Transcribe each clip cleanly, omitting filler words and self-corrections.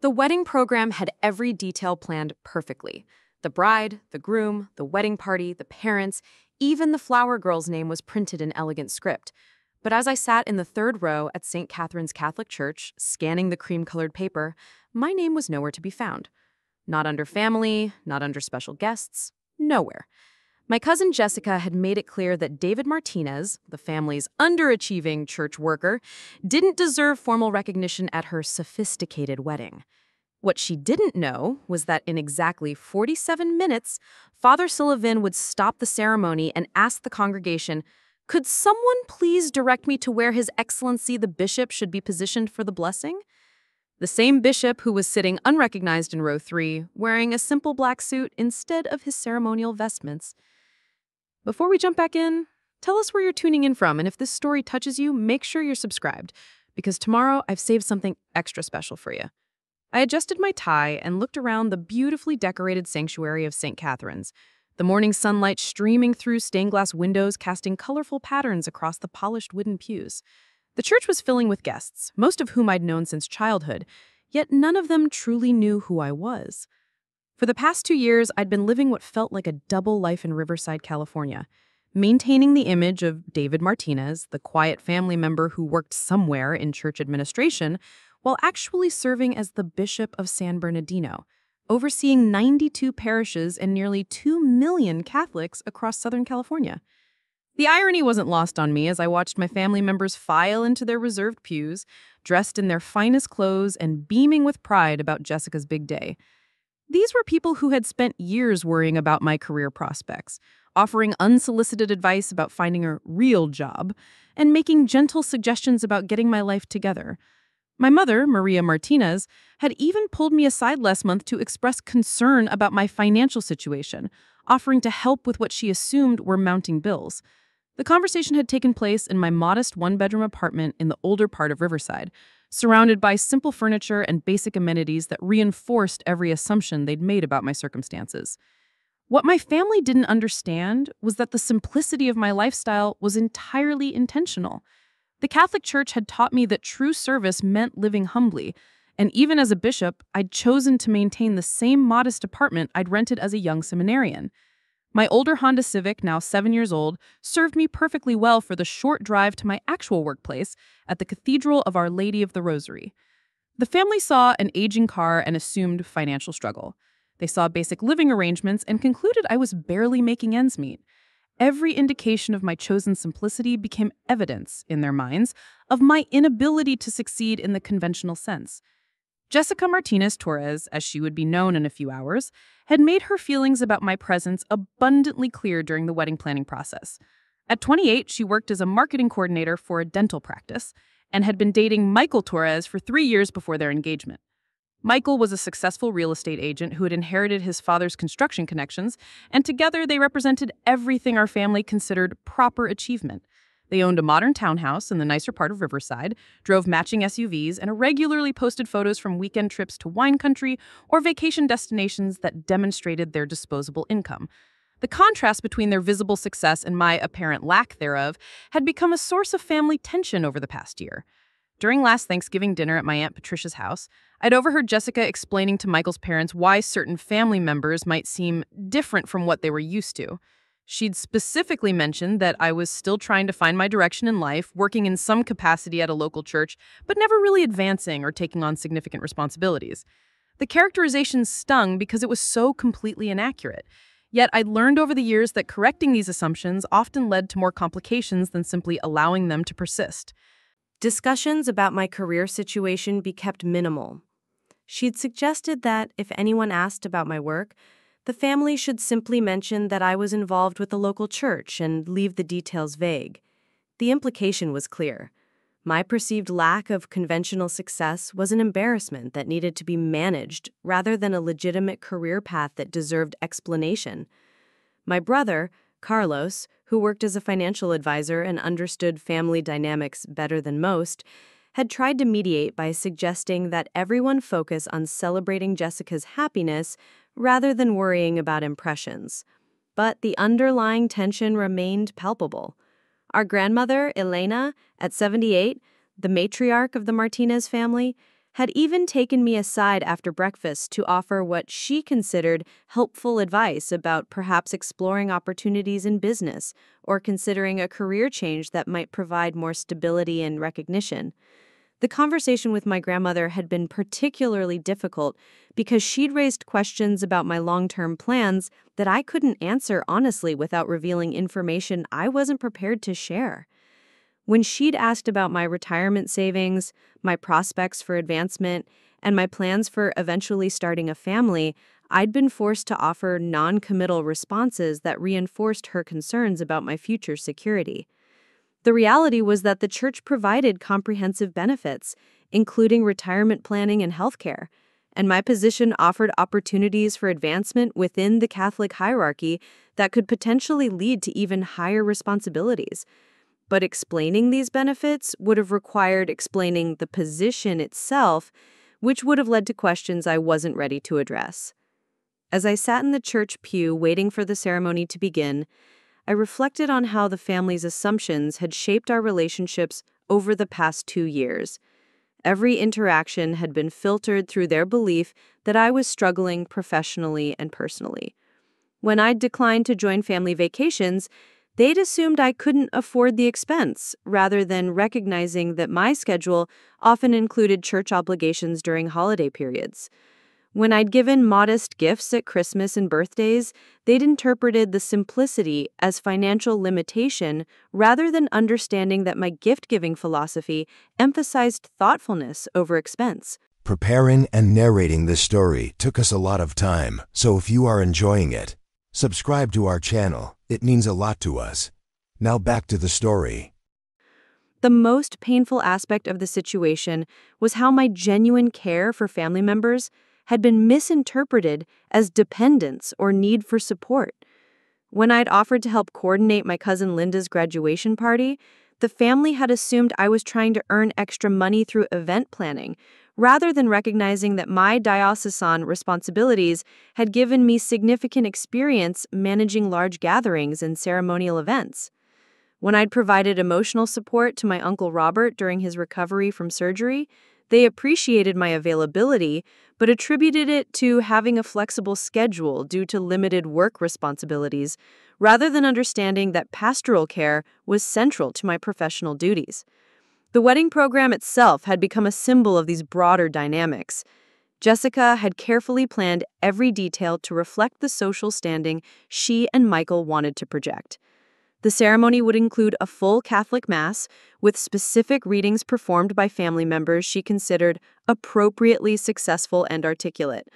The wedding program had every detail planned perfectly. The bride, the groom, the wedding party, the parents, even the flower girl's name was printed in elegant script. But as I sat in the third row at St. Catherine's Catholic Church, scanning the cream-colored paper, my name was nowhere to be found. Not under family, not under special guests, nowhere. My cousin Jessica had made it clear that David Martinez, the family's underachieving church worker, didn't deserve formal recognition at her sophisticated wedding. What she didn't know was that in exactly 47 minutes, Father Sullivan would stop the ceremony and ask the congregation, "Could someone please direct me to where His Excellency the bishop should be positioned for the blessing?" The same bishop who was sitting unrecognized in row 3, wearing a simple black suit instead of his ceremonial vestments. Before we jump back in, tell us where you're tuning in from, and if this story touches you, make sure you're subscribed, because tomorrow I've saved something extra special for you. I adjusted my tie and looked around the beautifully decorated sanctuary of St. Catherine's, the morning sunlight streaming through stained glass windows, casting colorful patterns across the polished wooden pews. The church was filling with guests, most of whom I'd known since childhood, yet none of them truly knew who I was. For the past 2 years, I'd been living what felt like a double life in Riverside, California, maintaining the image of David Martinez, the quiet family member who worked somewhere in church administration, while actually serving as the Bishop of San Bernardino, overseeing 92 parishes and nearly 2 million Catholics across Southern California. The irony wasn't lost on me as I watched my family members file into their reserved pews, dressed in their finest clothes and beaming with pride about Jessica's big day. These were people who had spent years worrying about my career prospects, offering unsolicited advice about finding a real job, and making gentle suggestions about getting my life together. My mother, Maria Martinez, had even pulled me aside last month to express concern about my financial situation, offering to help with what she assumed were mounting bills. The conversation had taken place in my modest one-bedroom apartment in the older part of Riverside, surrounded by simple furniture and basic amenities that reinforced every assumption they'd made about my circumstances. What my family didn't understand was that the simplicity of my lifestyle was entirely intentional. The Catholic Church had taught me that true service meant living humbly, and even as a bishop, I'd chosen to maintain the same modest apartment I'd rented as a young seminarian. My older Honda Civic, now 7 years old, served me perfectly well for the short drive to my actual workplace at the Cathedral of Our Lady of the Rosary. The family saw an aging car and assumed financial struggle. They saw basic living arrangements and concluded I was barely making ends meet. Every indication of my chosen simplicity became evidence, in their minds, of my inability to succeed in the conventional sense. Jessica Martinez Torres, as she would be known in a few hours, had made her feelings about my presence abundantly clear during the wedding planning process. At 28, she worked as a marketing coordinator for a dental practice and had been dating Michael Torres for 3 years before their engagement. Michael was a successful real estate agent who had inherited his father's construction connections, and together they represented everything our family considered proper achievement. They owned a modern townhouse in the nicer part of Riverside, drove matching SUVs, and regularly posted photos from weekend trips to wine country or vacation destinations that demonstrated their disposable income. The contrast between their visible success and my apparent lack thereof had become a source of family tension over the past year. During last Thanksgiving dinner at my Aunt Patricia's house, I'd overheard Jessica explaining to Michael's parents why certain family members might seem different from what they were used to. She'd specifically mentioned that I was still trying to find my direction in life, working in some capacity at a local church, but never really advancing or taking on significant responsibilities. The characterization stung because it was so completely inaccurate. Yet I'd learned over the years that correcting these assumptions often led to more complications than simply allowing them to persist. Discussions about my career situation be kept minimal. She'd suggested that if anyone asked about my work, the family should simply mention that I was involved with the local church and leave the details vague. The implication was clear. My perceived lack of conventional success was an embarrassment that needed to be managed rather than a legitimate career path that deserved explanation. My brother, Carlos, who worked as a financial advisor and understood family dynamics better than most, had tried to mediate by suggesting that everyone focus on celebrating Jessica's happiness rather than worrying about impressions. But the underlying tension remained palpable. Our grandmother, Elena, at 78, the matriarch of the Martinez family, had even taken me aside after breakfast to offer what she considered helpful advice about perhaps exploring opportunities in business or considering a career change that might provide more stability and recognition. The conversation with my grandmother had been particularly difficult because she'd raised questions about my long-term plans that I couldn't answer honestly without revealing information I wasn't prepared to share. When she'd asked about my retirement savings, my prospects for advancement, and my plans for eventually starting a family, I'd been forced to offer non-committal responses that reinforced her concerns about my future security. The reality was that the church provided comprehensive benefits, including retirement planning and healthcare, and my position offered opportunities for advancement within the Catholic hierarchy that could potentially lead to even higher responsibilities. But explaining these benefits would have required explaining the position itself, which would have led to questions I wasn't ready to address. As I sat in the church pew waiting for the ceremony to begin, I reflected on how the family's assumptions had shaped our relationships over the past 2 years. Every interaction had been filtered through their belief that I was struggling professionally and personally. When I'd declined to join family vacations, they'd assumed I couldn't afford the expense, rather than recognizing that my schedule often included church obligations during holiday periods. When I'd given modest gifts at Christmas and birthdays, they'd interpreted the simplicity as financial limitation rather than understanding that my gift-giving philosophy emphasized thoughtfulness over expense. Preparing and narrating this story took us a lot of time, so if you are enjoying it, subscribe to our channel. It means a lot to us. Now back to the story. The most painful aspect of the situation was how my genuine care for family members had been misinterpreted as dependence or need for support. When I'd offered to help coordinate my cousin Linda's graduation party, the family had assumed I was trying to earn extra money through event planning, rather than recognizing that my diocesan responsibilities had given me significant experience managing large gatherings and ceremonial events. When I'd provided emotional support to my Uncle Robert during his recovery from surgery, they appreciated my availability, but attributed it to having a flexible schedule due to limited work responsibilities, rather than understanding that pastoral care was central to my professional duties. The wedding program itself had become a symbol of these broader dynamics. Jessica had carefully planned every detail to reflect the social standing she and Michael wanted to project. The ceremony would include a full Catholic Mass with specific readings performed by family members she considered appropriately successful and articulate.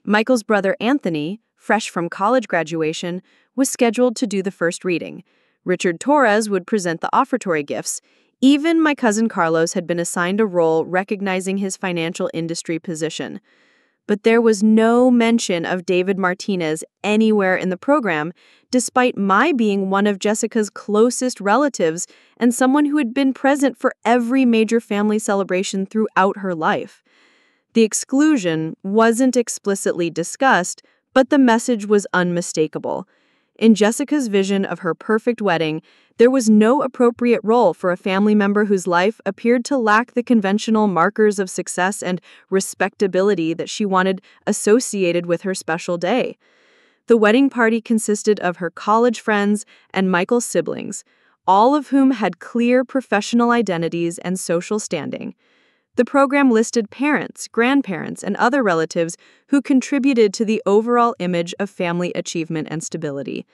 Michael's brother Anthony, fresh from college graduation, was scheduled to do the first reading. Richard Torres would present the offertory gifts. Even my cousin Carlos had been assigned a role recognizing his financial industry position. But there was no mention of David Martinez anywhere in the program, despite my being one of Jessica's closest relatives and someone who had been present for every major family celebration throughout her life. The exclusion wasn't explicitly discussed, but the message was unmistakable. In Jessica's vision of her perfect wedding, there was no appropriate role for a family member whose life appeared to lack the conventional markers of success and respectability that she wanted associated with her special day. The wedding party consisted of her college friends and Michael's siblings, all of whom had clear professional identities and social standing. The program listed parents, grandparents, and other relatives who contributed to the overall image of family achievement and stability.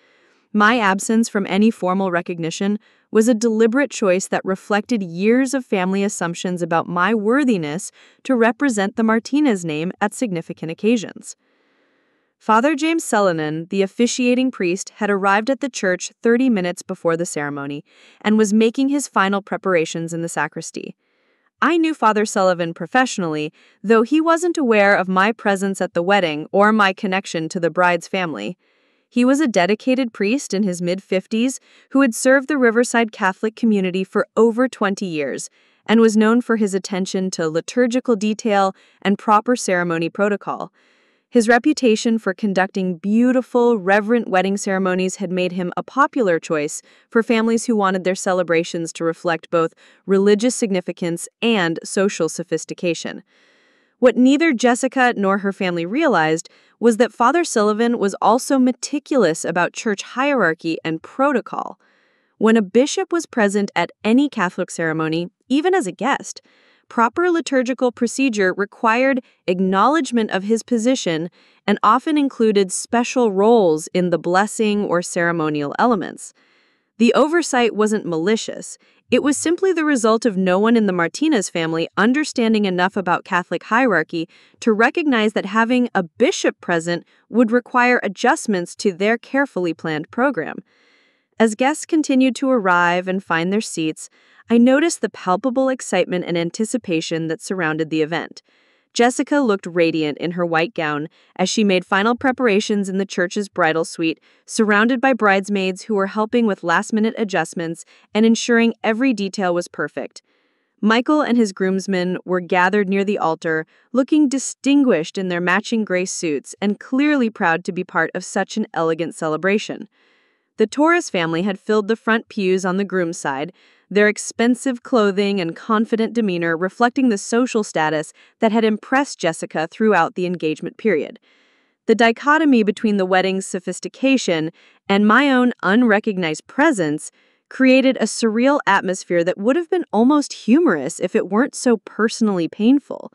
My absence from any formal recognition was a deliberate choice that reflected years of family assumptions about my worthiness to represent the Martinez name at significant occasions. Father James Sullivan, the officiating priest, had arrived at the church 30 minutes before the ceremony and was making his final preparations in the sacristy. I knew Father Sullivan professionally, though he wasn't aware of my presence at the wedding or my connection to the bride's family. He was a dedicated priest in his mid-50s who had served the Riverside Catholic community for over 20 years and was known for his attention to liturgical detail and proper ceremony protocol. His reputation for conducting beautiful, reverent wedding ceremonies had made him a popular choice for families who wanted their celebrations to reflect both religious significance and social sophistication. What neither Jessica nor her family realized was that Father Sullivan was also meticulous about church hierarchy and protocol. When a bishop was present at any Catholic ceremony, even as a guest, proper liturgical procedure required acknowledgement of his position and often included special roles in the blessing or ceremonial elements. The oversight wasn't malicious. It was simply the result of no one in the Martinez family understanding enough about Catholic hierarchy to recognize that having a bishop present would require adjustments to their carefully planned program. As guests continued to arrive and find their seats, I noticed the palpable excitement and anticipation that surrounded the event. Jessica looked radiant in her white gown as she made final preparations in the church's bridal suite, surrounded by bridesmaids who were helping with last-minute adjustments and ensuring every detail was perfect. Michael and his groomsmen were gathered near the altar, looking distinguished in their matching gray suits and clearly proud to be part of such an elegant celebration. The Torres family had filled the front pews on the groom's side, their expensive clothing and confident demeanor reflecting the social status that had impressed Jessica throughout the engagement period. The dichotomy between the wedding's sophistication and my own unrecognized presence created a surreal atmosphere that would have been almost humorous if it weren't so personally painful.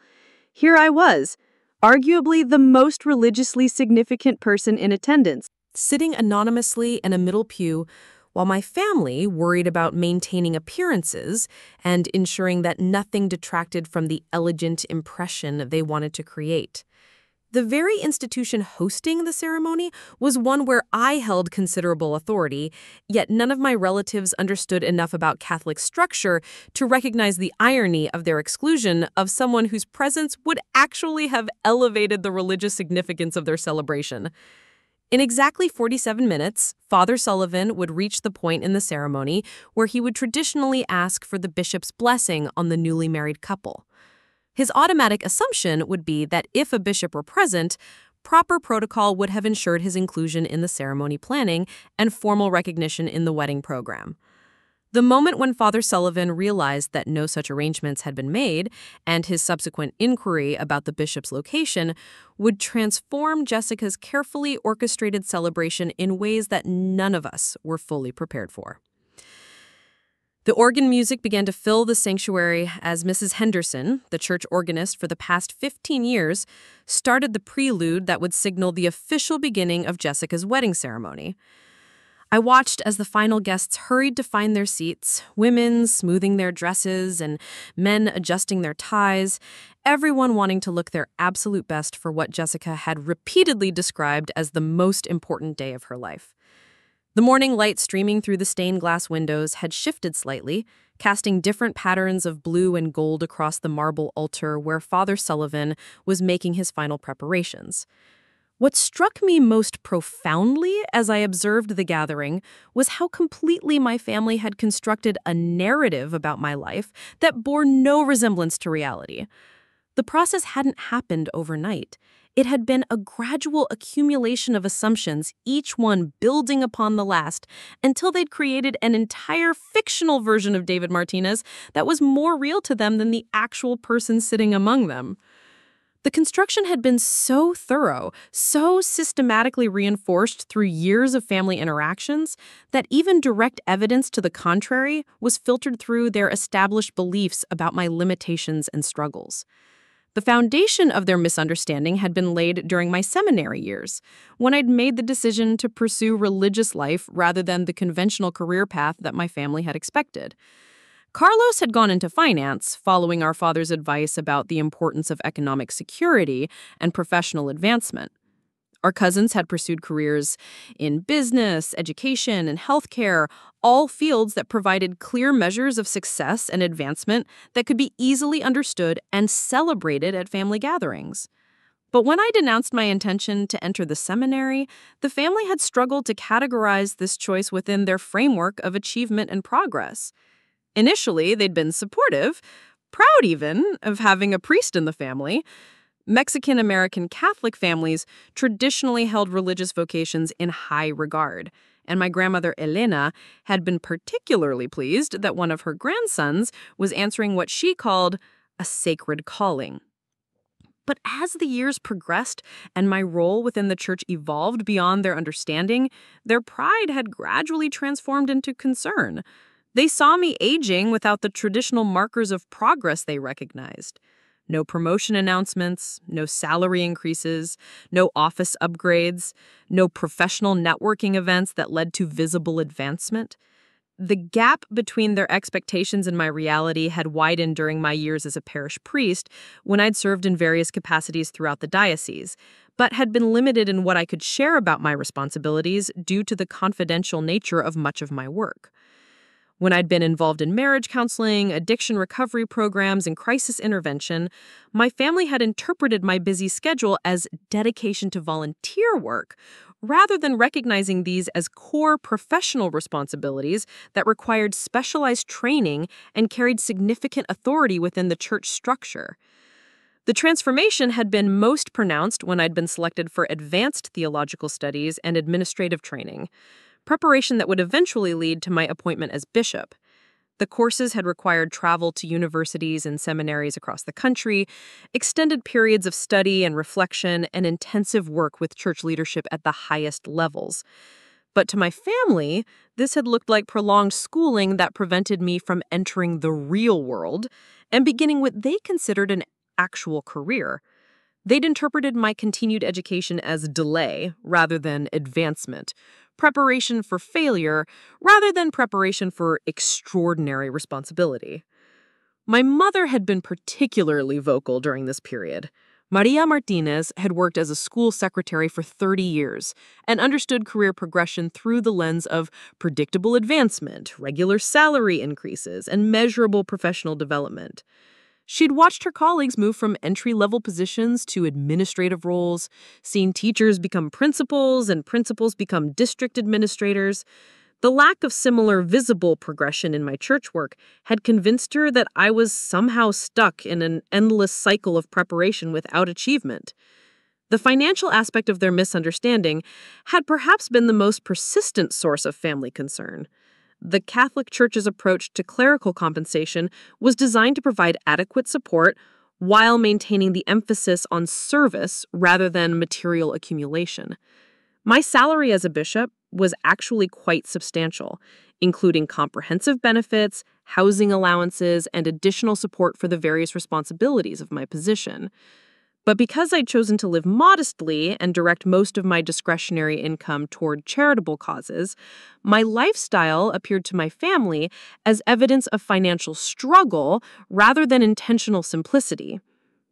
Here I was, arguably the most religiously significant person in attendance, sitting anonymously in a middle pew while my family worried about maintaining appearances and ensuring that nothing detracted from the elegant impression they wanted to create. The very institution hosting the ceremony was one where I held considerable authority, yet none of my relatives understood enough about Catholic structure to recognize the irony of their exclusion of someone whose presence would actually have elevated the religious significance of their celebration. In exactly 47 minutes, Father Sullivan would reach the point in the ceremony where he would traditionally ask for the bishop's blessing on the newly married couple. His automatic assumption would be that if a bishop were present, proper protocol would have ensured his inclusion in the ceremony planning and formal recognition in the wedding program. The moment when Father Sullivan realized that no such arrangements had been made, and his subsequent inquiry about the bishop's location, would transform Jessica's carefully orchestrated celebration in ways that none of us were fully prepared for. The organ music began to fill the sanctuary as Mrs. Henderson, the church organist for the past 15 years, started the prelude that would signal the official beginning of Jessica's wedding ceremony. I watched as the final guests hurried to find their seats, women smoothing their dresses and men adjusting their ties, everyone wanting to look their absolute best for what Jessica had repeatedly described as the most important day of her life. The morning light streaming through the stained glass windows had shifted slightly, casting different patterns of blue and gold across the marble altar where Father Sullivan was making his final preparations. What struck me most profoundly as I observed the gathering was how completely my family had constructed a narrative about my life that bore no resemblance to reality. The process hadn't happened overnight. It had been a gradual accumulation of assumptions, each one building upon the last, until they'd created an entire fictional version of David Martinez that was more real to them than the actual person sitting among them. The construction had been so thorough, so systematically reinforced through years of family interactions, that even direct evidence to the contrary was filtered through their established beliefs about my limitations and struggles. The foundation of their misunderstanding had been laid during my seminary years, when I'd made the decision to pursue religious life rather than the conventional career path that my family had expected. Carlos had gone into finance, following our father's advice about the importance of economic security and professional advancement. Our cousins had pursued careers in business, education, and healthcare, all fields that provided clear measures of success and advancement that could be easily understood and celebrated at family gatherings. But when I denounced my intention to enter the seminary, the family had struggled to categorize this choice within their framework of achievement and progress. Initially, they'd been supportive, proud even, of having a priest in the family. Mexican-American Catholic families traditionally held religious vocations in high regard, and my grandmother Elena had been particularly pleased that one of her grandsons was answering what she called a sacred calling. But as the years progressed and my role within the church evolved beyond their understanding, their pride had gradually transformed into concern. They saw me aging without the traditional markers of progress they recognized. No promotion announcements, no salary increases, no office upgrades, no professional networking events that led to visible advancement. The gap between their expectations and my reality had widened during my years as a parish priest when I'd served in various capacities throughout the diocese, but had been limited in what I could share about my responsibilities due to the confidential nature of much of my work. When I'd been involved in marriage counseling, addiction recovery programs, and crisis intervention, my family had interpreted my busy schedule as dedication to volunteer work, rather than recognizing these as core professional responsibilities that required specialized training and carried significant authority within the church structure. The transformation had been most pronounced when I'd been selected for advanced theological studies and administrative training, preparation that would eventually lead to my appointment as bishop. The courses had required travel to universities and seminaries across the country, extended periods of study and reflection, and intensive work with church leadership at the highest levels. But to my family, this had looked like prolonged schooling that prevented me from entering the real world and beginning what they considered an actual career. They'd interpreted my continued education as delay rather than advancement, preparation for failure rather than preparation for extraordinary responsibility. My mother had been particularly vocal during this period. Maria Martinez had worked as a school secretary for 30 years and understood career progression through the lens of predictable advancement, regular salary increases, and measurable professional development. She'd watched her colleagues move from entry-level positions to administrative roles, seen teachers become principals and principals become district administrators. The lack of similar visible progression in my church work had convinced her that I was somehow stuck in an endless cycle of preparation without achievement. The financial aspect of their misunderstanding had perhaps been the most persistent source of family concern. The Catholic Church's approach to clerical compensation was designed to provide adequate support while maintaining the emphasis on service rather than material accumulation. My salary as a bishop was actually quite substantial, including comprehensive benefits, housing allowances, and additional support for the various responsibilities of my position. But because I'd chosen to live modestly and direct most of my discretionary income toward charitable causes, my lifestyle appeared to my family as evidence of financial struggle rather than intentional simplicity.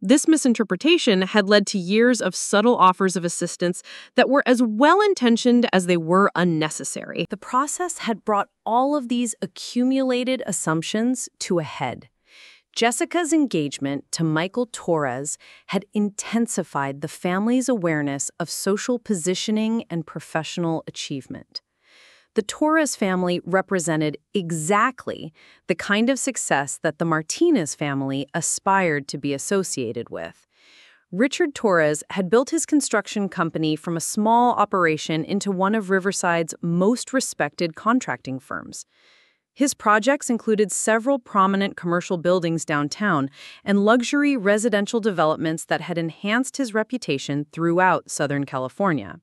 This misinterpretation had led to years of subtle offers of assistance that were as well-intentioned as they were unnecessary. The process had brought all of these accumulated assumptions to a head. Jessica's engagement to Michael Torres had intensified the family's awareness of social positioning and professional achievement. The Torres family represented exactly the kind of success that the Martinez family aspired to be associated with. Richard Torres had built his construction company from a small operation into one of Riverside's most respected contracting firms. His projects included several prominent commercial buildings downtown and luxury residential developments that had enhanced his reputation throughout Southern California.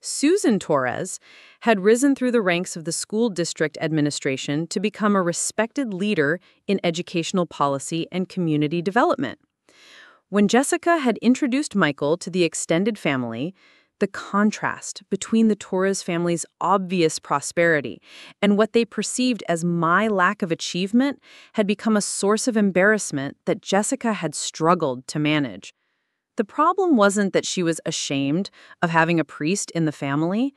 Susan Torres had risen through the ranks of the school district administration to become a respected leader in educational policy and community development. When Jessica had introduced Michael to the extended family, the contrast between the Torres family's obvious prosperity and what they perceived as my lack of achievement had become a source of embarrassment that Jessica had struggled to manage. The problem wasn't that she was ashamed of having a priest in the family.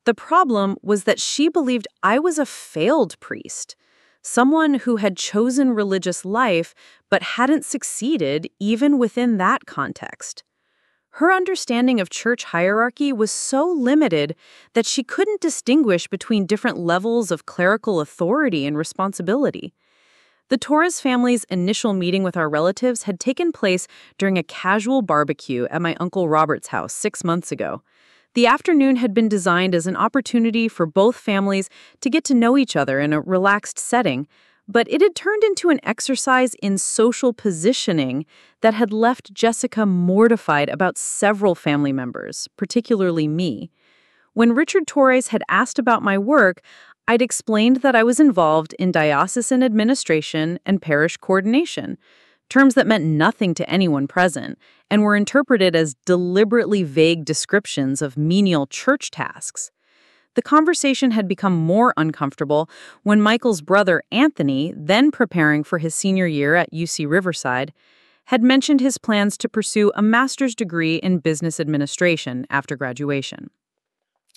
The problem was that she believed I was a failed priest, someone who had chosen religious life but hadn't succeeded even within that context. Her understanding of church hierarchy was so limited that she couldn't distinguish between different levels of clerical authority and responsibility. The Torres family's initial meeting with our relatives had taken place during a casual barbecue at my Uncle Robert's house 6 months ago. The afternoon had been designed as an opportunity for both families to get to know each other in a relaxed setting, but it had turned into an exercise in social positioning that had left Jessica mortified about several family members, particularly me. When Richard Torres had asked about my work, I'd explained that I was involved in diocesan administration and parish coordination, terms that meant nothing to anyone present and were interpreted as deliberately vague descriptions of menial church tasks. The conversation had become more uncomfortable when Michael's brother, Anthony, then preparing for his senior year at UC Riverside, had mentioned his plans to pursue a master's degree in business administration after graduation.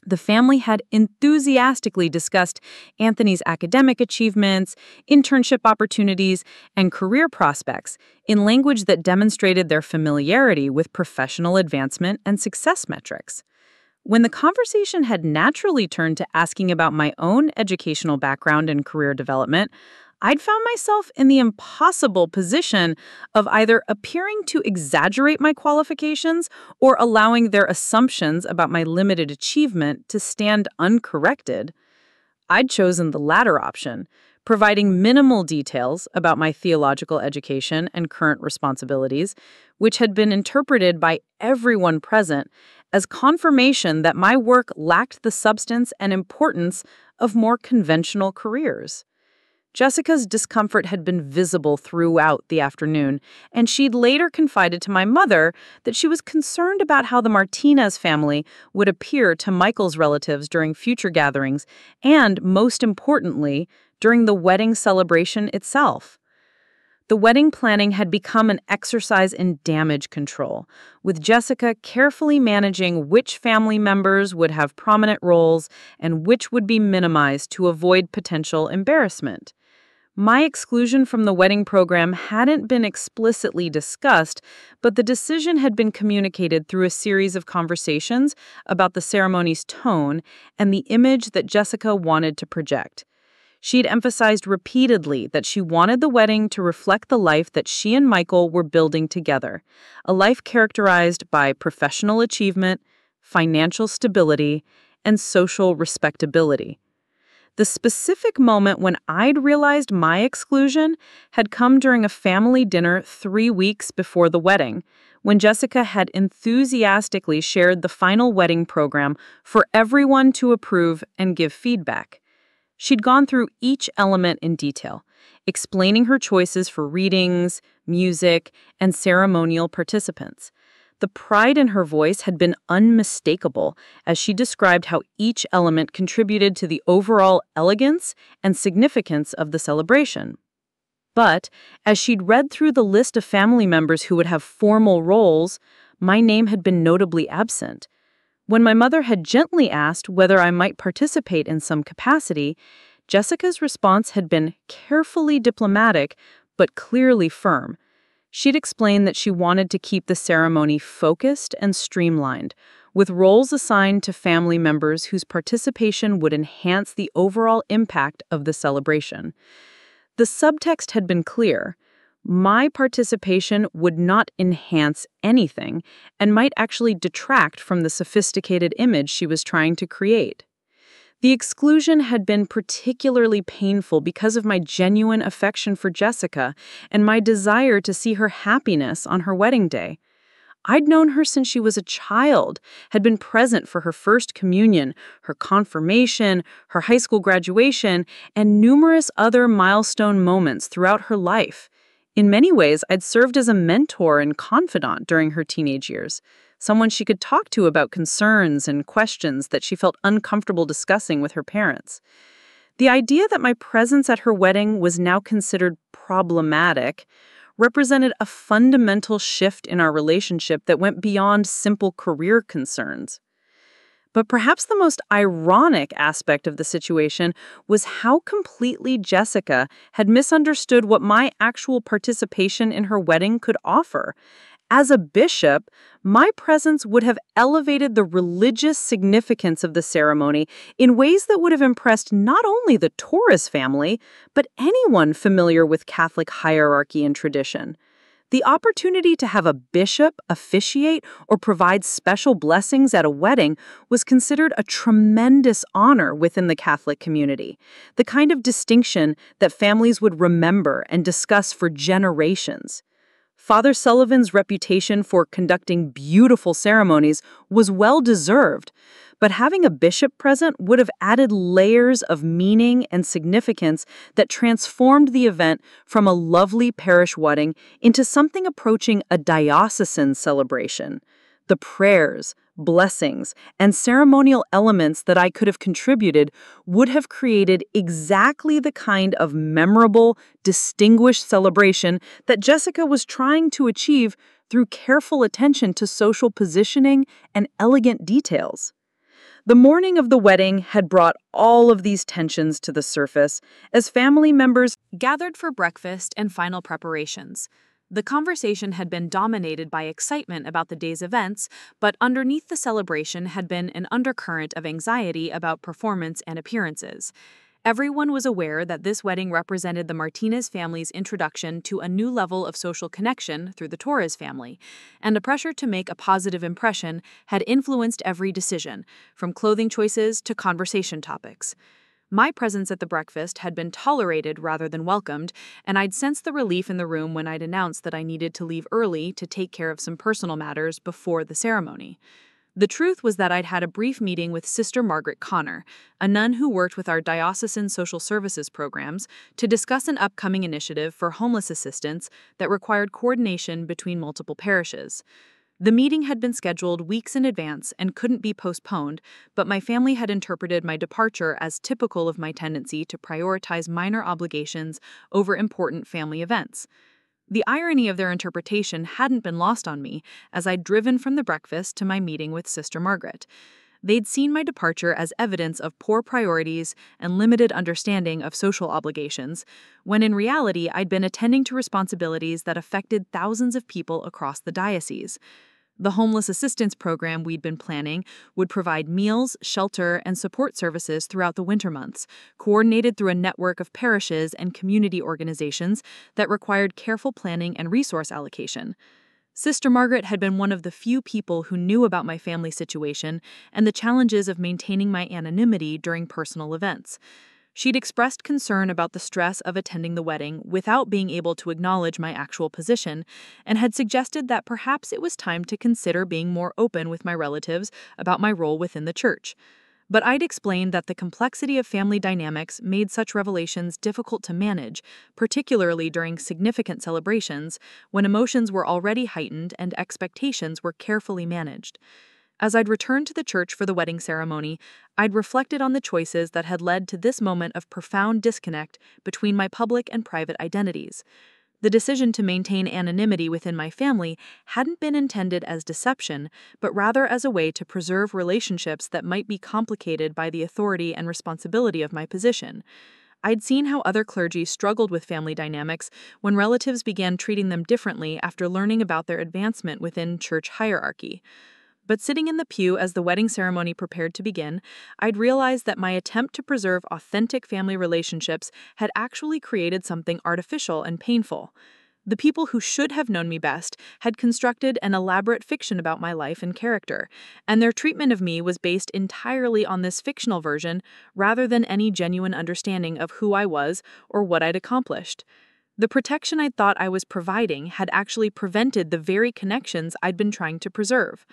The family had enthusiastically discussed Anthony's academic achievements, internship opportunities, and career prospects in language that demonstrated their familiarity with professional advancement and success metrics. When the conversation had naturally turned to asking about my own educational background and career development, I'd found myself in the impossible position of either appearing to exaggerate my qualifications or allowing their assumptions about my limited achievement to stand uncorrected. I'd chosen the latter option, providing minimal details about my theological education and current responsibilities, which had been interpreted by everyone present as confirmation that my work lacked the substance and importance of more conventional careers. Jessica's discomfort had been visible throughout the afternoon, and she'd later confided to my mother that she was concerned about how the Martinez family would appear to Michael's relatives during future gatherings and, most importantly, during the wedding celebration itself. The wedding planning had become an exercise in damage control, with Jessica carefully managing which family members would have prominent roles and which would be minimized to avoid potential embarrassment. My exclusion from the wedding program hadn't been explicitly discussed, but the decision had been communicated through a series of conversations about the ceremony's tone and the image that Jessica wanted to project. She'd emphasized repeatedly that she wanted the wedding to reflect the life that she and Michael were building together, a life characterized by professional achievement, financial stability, and social respectability. The specific moment when I'd realized my exclusion had come during a family dinner 3 weeks before the wedding, when Jessica had enthusiastically shared the final wedding program for everyone to approve and give feedback. She'd gone through each element in detail, explaining her choices for readings, music, and ceremonial participants. The pride in her voice had been unmistakable as she described how each element contributed to the overall elegance and significance of the celebration. But as she'd read through the list of family members who would have formal roles, my name had been notably absent. When my mother had gently asked whether I might participate in some capacity, Jessica's response had been carefully diplomatic but clearly firm. She'd explained that she wanted to keep the ceremony focused and streamlined, with roles assigned to family members whose participation would enhance the overall impact of the celebration. The subtext had been clear. My participation would not enhance anything and might actually detract from the sophisticated image she was trying to create. The exclusion had been particularly painful because of my genuine affection for Jessica and my desire to see her happiness on her wedding day. I'd known her since she was a child, had been present for her first communion, her confirmation, her high school graduation, and numerous other milestone moments throughout her life. In many ways, I'd served as a mentor and confidant during her teenage years, someone she could talk to about concerns and questions that she felt uncomfortable discussing with her parents. The idea that my presence at her wedding was now considered problematic represented a fundamental shift in our relationship that went beyond simple career concerns. But perhaps the most ironic aspect of the situation was how completely Jessica had misunderstood what my actual participation in her wedding could offer. As a bishop, my presence would have elevated the religious significance of the ceremony in ways that would have impressed not only the Torres family, but anyone familiar with Catholic hierarchy and tradition. The opportunity to have a bishop officiate or provide special blessings at a wedding was considered a tremendous honor within the Catholic community, the kind of distinction that families would remember and discuss for generations. Father Sullivan's reputation for conducting beautiful ceremonies was well deserved, but having a bishop present would have added layers of meaning and significance that transformed the event from a lovely parish wedding into something approaching a diocesan celebration. The prayers, blessings, and ceremonial elements that I could have contributed would have created exactly the kind of memorable, distinguished celebration that Jessica was trying to achieve through careful attention to social positioning and elegant details. The morning of the wedding had brought all of these tensions to the surface as family members Gathered for breakfast and final preparations. The conversation had been dominated by excitement about the day's events, but underneath the celebration had been an undercurrent of anxiety about performance and appearances. Everyone was aware that this wedding represented the Martinez family's introduction to a new level of social connection through the Torres family, and a pressure to make a positive impression had influenced every decision, from clothing choices to conversation topics. My presence at the breakfast had been tolerated rather than welcomed, and I'd sensed the relief in the room when I'd announced that I needed to leave early to take care of some personal matters before the ceremony. The truth was that I'd had a brief meeting with Sister Margaret Connor, a nun who worked with our diocesan social services programs, to discuss an upcoming initiative for homeless assistance that required coordination between multiple parishes. The meeting had been scheduled weeks in advance and couldn't be postponed, but my family had interpreted my departure as typical of my tendency to prioritize minor obligations over important family events. The irony of their interpretation hadn't been lost on me as I'd driven from the breakfast to my meeting with Sister Margaret. They'd seen my departure as evidence of poor priorities and limited understanding of social obligations, when in reality I'd been attending to responsibilities that affected thousands of people across the diocese. The homeless assistance program we'd been planning would provide meals, shelter, and support services throughout the winter months, coordinated through a network of parishes and community organizations that required careful planning and resource allocation. Sister Margaret had been one of the few people who knew about my family situation and the challenges of maintaining my anonymity during personal events. She'd expressed concern about the stress of attending the wedding without being able to acknowledge my actual position, and had suggested that perhaps it was time to consider being more open with my relatives about my role within the church. But I'd explained that the complexity of family dynamics made such revelations difficult to manage, particularly during significant celebrations, when emotions were already heightened and expectations were carefully managed. As I'd returned to the church for the wedding ceremony, I'd reflected on the choices that had led to this moment of profound disconnect between my public and private identities. The decision to maintain anonymity within my family hadn't been intended as deception, but rather as a way to preserve relationships that might be complicated by the authority and responsibility of my position. I'd seen how other clergy struggled with family dynamics when relatives began treating them differently after learning about their advancement within church hierarchy. But sitting in the pew as the wedding ceremony prepared to begin, I'd realized that my attempt to preserve authentic family relationships had actually created something artificial and painful. The people who should have known me best had constructed an elaborate fiction about my life and character, and their treatment of me was based entirely on this fictional version rather than any genuine understanding of who I was or what I'd accomplished. The protection I thought I was providing had actually prevented the very connections I'd been trying to preserve.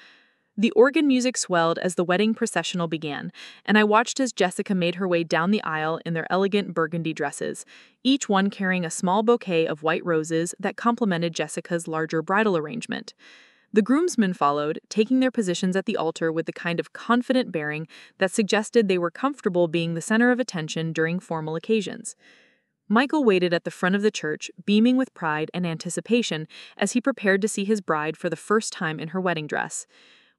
The organ music swelled as the wedding processional began, and I watched as Jessica made her way down the aisle in their elegant burgundy dresses, each one carrying a small bouquet of white roses that complemented Jessica's larger bridal arrangement. The groomsmen followed, taking their positions at the altar with the kind of confident bearing that suggested they were comfortable being the center of attention during formal occasions. Michael waited at the front of the church, beaming with pride and anticipation as he prepared to see his bride for the first time in her wedding dress.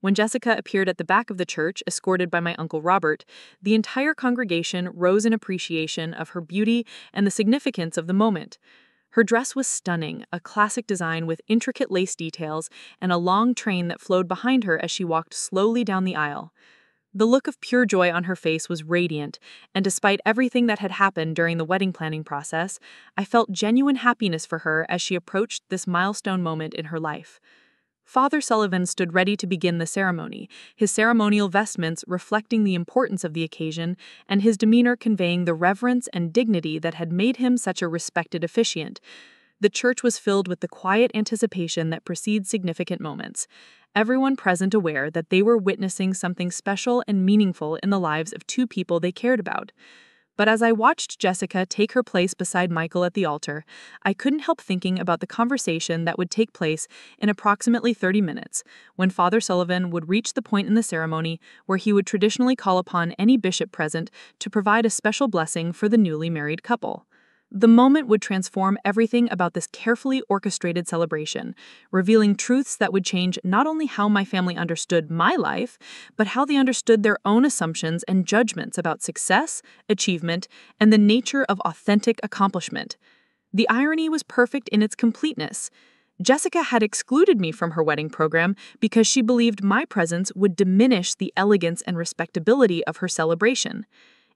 When Jessica appeared at the back of the church, escorted by my Uncle Robert, the entire congregation rose in appreciation of her beauty and the significance of the moment. Her dress was stunning, a classic design with intricate lace details and a long train that flowed behind her as she walked slowly down the aisle. The look of pure joy on her face was radiant, and despite everything that had happened during the wedding planning process, I felt genuine happiness for her as she approached this milestone moment in her life. Father Sullivan stood ready to begin the ceremony, his ceremonial vestments reflecting the importance of the occasion and his demeanor conveying the reverence and dignity that had made him such a respected officiant. The church was filled with the quiet anticipation that precedes significant moments, everyone present aware that they were witnessing something special and meaningful in the lives of two people they cared about. But as I watched Jessica take her place beside Michael at the altar, I couldn't help thinking about the conversation that would take place in approximately 30 minutes, when Father Sullivan would reach the point in the ceremony where he would traditionally call upon any bishop present to provide a special blessing for the newly married couple. The moment would transform everything about this carefully orchestrated celebration, revealing truths that would change not only how my family understood my life, but how they understood their own assumptions and judgments about success, achievement, and the nature of authentic accomplishment. The irony was perfect in its completeness. Jessica had excluded me from her wedding program because she believed my presence would diminish the elegance and respectability of her celebration.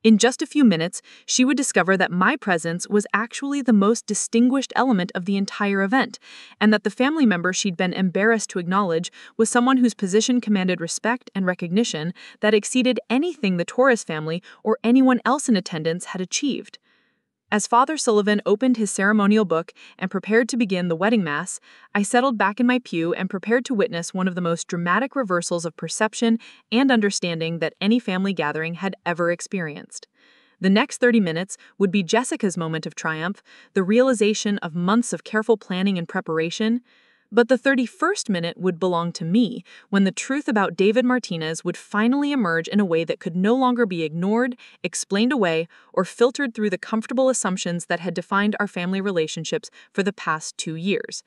In just a few minutes, she would discover that my presence was actually the most distinguished element of the entire event, and that the family member she'd been embarrassed to acknowledge was someone whose position commanded respect and recognition that exceeded anything the Torres family or anyone else in attendance had achieved. As Father Sullivan opened his ceremonial book and prepared to begin the wedding mass, I settled back in my pew and prepared to witness one of the most dramatic reversals of perception and understanding that any family gathering had ever experienced. The next 30 minutes would be Jessica's moment of triumph, the realization of months of careful planning and preparation. But the 31st minute would belong to me, when the truth about David Martinez would finally emerge in a way that could no longer be ignored, explained away, or filtered through the comfortable assumptions that had defined our family relationships for the past 2 years.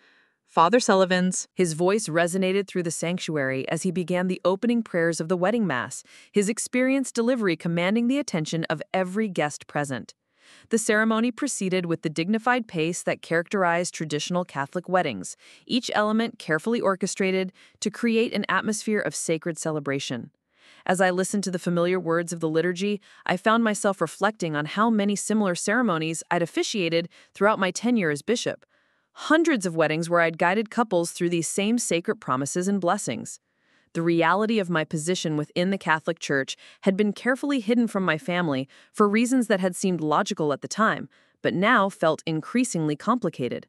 Father Sullivan's. His voice resonated through the sanctuary as he began the opening prayers of the wedding mass, his experienced delivery commanding the attention of every guest present. The ceremony proceeded with the dignified pace that characterized traditional Catholic weddings, each element carefully orchestrated to create an atmosphere of sacred celebration. As I listened to the familiar words of the liturgy, I found myself reflecting on how many similar ceremonies I'd officiated throughout my tenure as bishop. Hundreds of weddings where I'd guided couples through these same sacred promises and blessings. The reality of my position within the Catholic Church had been carefully hidden from my family for reasons that had seemed logical at the time, but now felt increasingly complicated.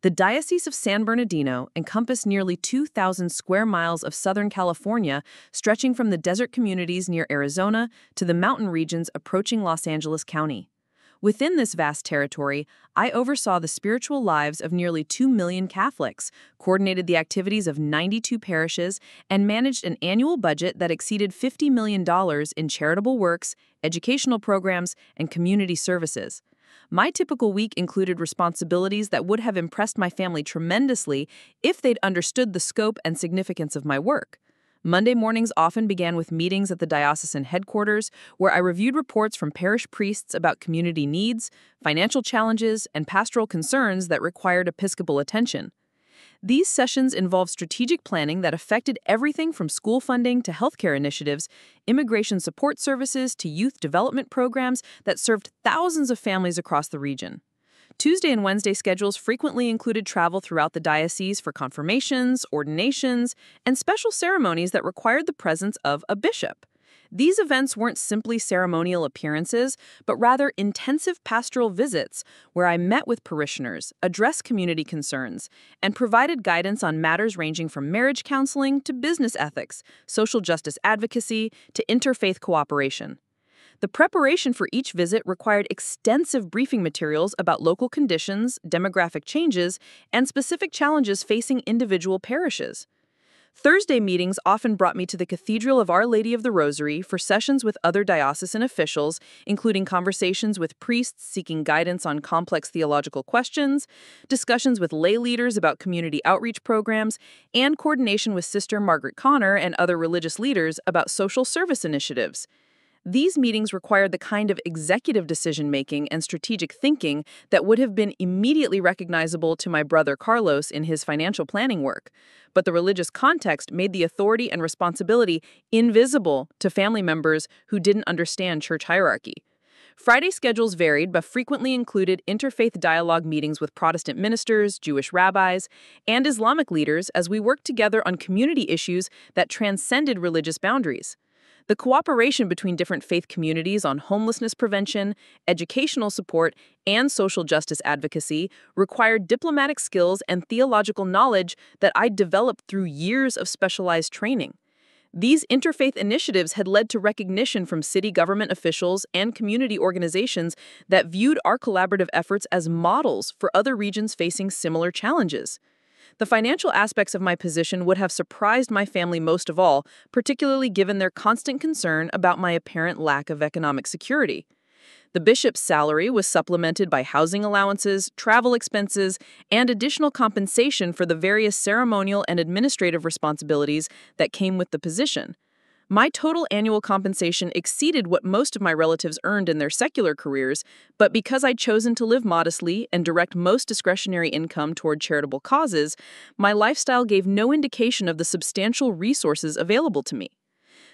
The Diocese of San Bernardino encompassed nearly 2,000 square miles of Southern California, stretching from the desert communities near Arizona to the mountain regions approaching Los Angeles County. Within this vast territory, I oversaw the spiritual lives of nearly 2 million Catholics, coordinated the activities of 92 parishes, and managed an annual budget that exceeded $50 million in charitable works, educational programs, and community services. My typical week included responsibilities that would have impressed my family tremendously if they'd understood the scope and significance of my work. Monday mornings often began with meetings at the diocesan headquarters, where I reviewed reports from parish priests about community needs, financial challenges, and pastoral concerns that required episcopal attention. These sessions involved strategic planning that affected everything from school funding to healthcare initiatives, immigration support services to youth development programs that served thousands of families across the region. Tuesday and Wednesday schedules frequently included travel throughout the diocese for confirmations, ordinations, and special ceremonies that required the presence of a bishop. These events weren't simply ceremonial appearances, but rather intensive pastoral visits where I met with parishioners, addressed community concerns, and provided guidance on matters ranging from marriage counseling to business ethics, social justice advocacy, to interfaith cooperation. The preparation for each visit required extensive briefing materials about local conditions, demographic changes, and specific challenges facing individual parishes. Thursday meetings often brought me to the Cathedral of Our Lady of the Rosary for sessions with other diocesan officials, including conversations with priests seeking guidance on complex theological questions, discussions with lay leaders about community outreach programs, and coordination with Sister Margaret Connor and other religious leaders about social service initiatives. These meetings required the kind of executive decision-making and strategic thinking that would have been immediately recognizable to my brother Carlos in his financial planning work. But the religious context made the authority and responsibility invisible to family members who didn't understand church hierarchy. Friday schedules varied but frequently included interfaith dialogue meetings with Protestant ministers, Jewish rabbis, and Islamic leaders as we worked together on community issues that transcended religious boundaries. The cooperation between different faith communities on homelessness prevention, educational support, and social justice advocacy required diplomatic skills and theological knowledge that I'd developed through years of specialized training. These interfaith initiatives had led to recognition from city government officials and community organizations that viewed our collaborative efforts as models for other regions facing similar challenges. The financial aspects of my position would have surprised my family most of all, particularly given their constant concern about my apparent lack of economic security. The bishop's salary was supplemented by housing allowances, travel expenses, and additional compensation for the various ceremonial and administrative responsibilities that came with the position. My total annual compensation exceeded what most of my relatives earned in their secular careers, but because I'd chosen to live modestly and direct most discretionary income toward charitable causes, my lifestyle gave no indication of the substantial resources available to me.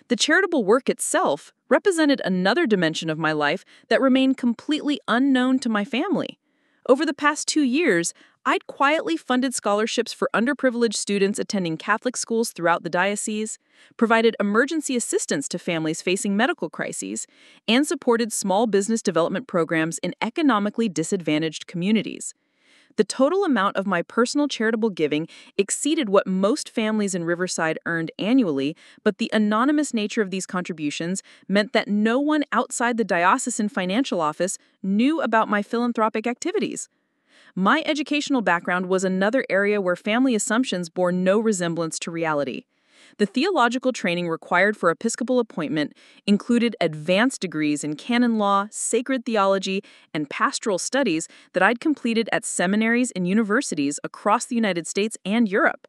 The charitable work itself represented another dimension of my life that remained completely unknown to my family. Over the past 2 years, I'd quietly funded scholarships for underprivileged students attending Catholic schools throughout the diocese, provided emergency assistance to families facing medical crises, and supported small business development programs in economically disadvantaged communities. The total amount of my personal charitable giving exceeded what most families in Riverside earned annually, but the anonymous nature of these contributions meant that no one outside the diocesan financial office knew about my philanthropic activities. My educational background was another area where family assumptions bore no resemblance to reality. The theological training required for episcopal appointment included advanced degrees in canon law, sacred theology, and pastoral studies that I'd completed at seminaries and universities across the United States and Europe.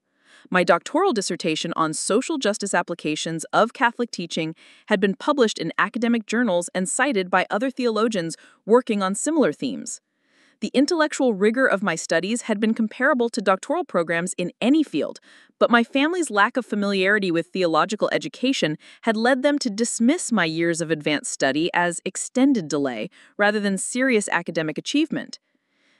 My doctoral dissertation on social justice applications of Catholic teaching had been published in academic journals and cited by other theologians working on similar themes. The intellectual rigor of my studies had been comparable to doctoral programs in any field, but my family's lack of familiarity with theological education had led them to dismiss my years of advanced study as extended delay rather than serious academic achievement.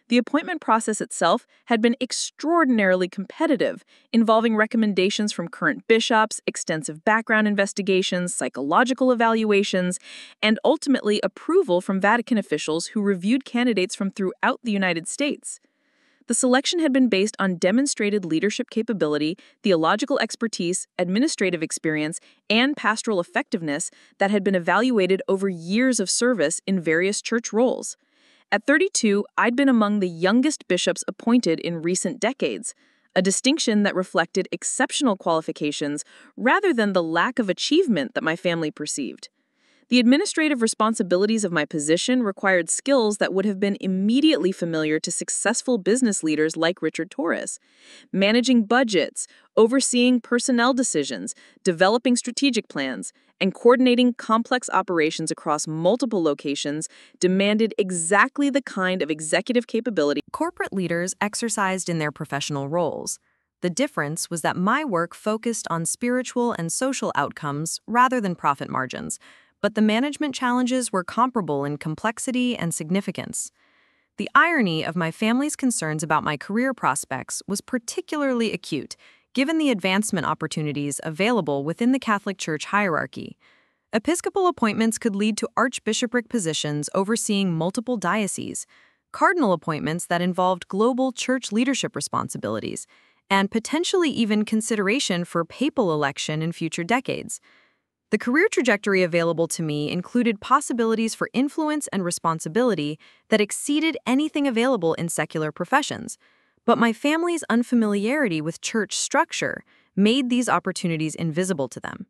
The appointment process itself had been extraordinarily competitive, involving recommendations from current bishops, extensive background investigations, psychological evaluations, and ultimately approval from Vatican officials who reviewed candidates from throughout the United States. The selection had been based on demonstrated leadership capability, theological expertise, administrative experience, and pastoral effectiveness that had been evaluated over years of service in various church roles. At 32, I'd been among the youngest bishops appointed in recent decades, a distinction that reflected exceptional qualifications rather than the lack of achievement that my family perceived. The administrative responsibilities of my position required skills that would have been immediately familiar to successful business leaders like Richard Torres. Managing budgets, overseeing personnel decisions, developing strategic plans, and coordinating complex operations across multiple locations demanded exactly the kind of executive capability Corporate leaders exercised in their professional roles. The difference was that my work focused on spiritual and social outcomes rather than profit margins, but the management challenges were comparable in complexity and significance. The irony of my family's concerns about my career prospects was particularly acute, given the advancement opportunities available within the Catholic Church hierarchy. Episcopal appointments could lead to archbishopric positions overseeing multiple dioceses, cardinal appointments that involved global church leadership responsibilities, and potentially even consideration for papal election in future decades. The career trajectory available to me included possibilities for influence and responsibility that exceeded anything available in secular professions, but my family's unfamiliarity with church structure made these opportunities invisible to them.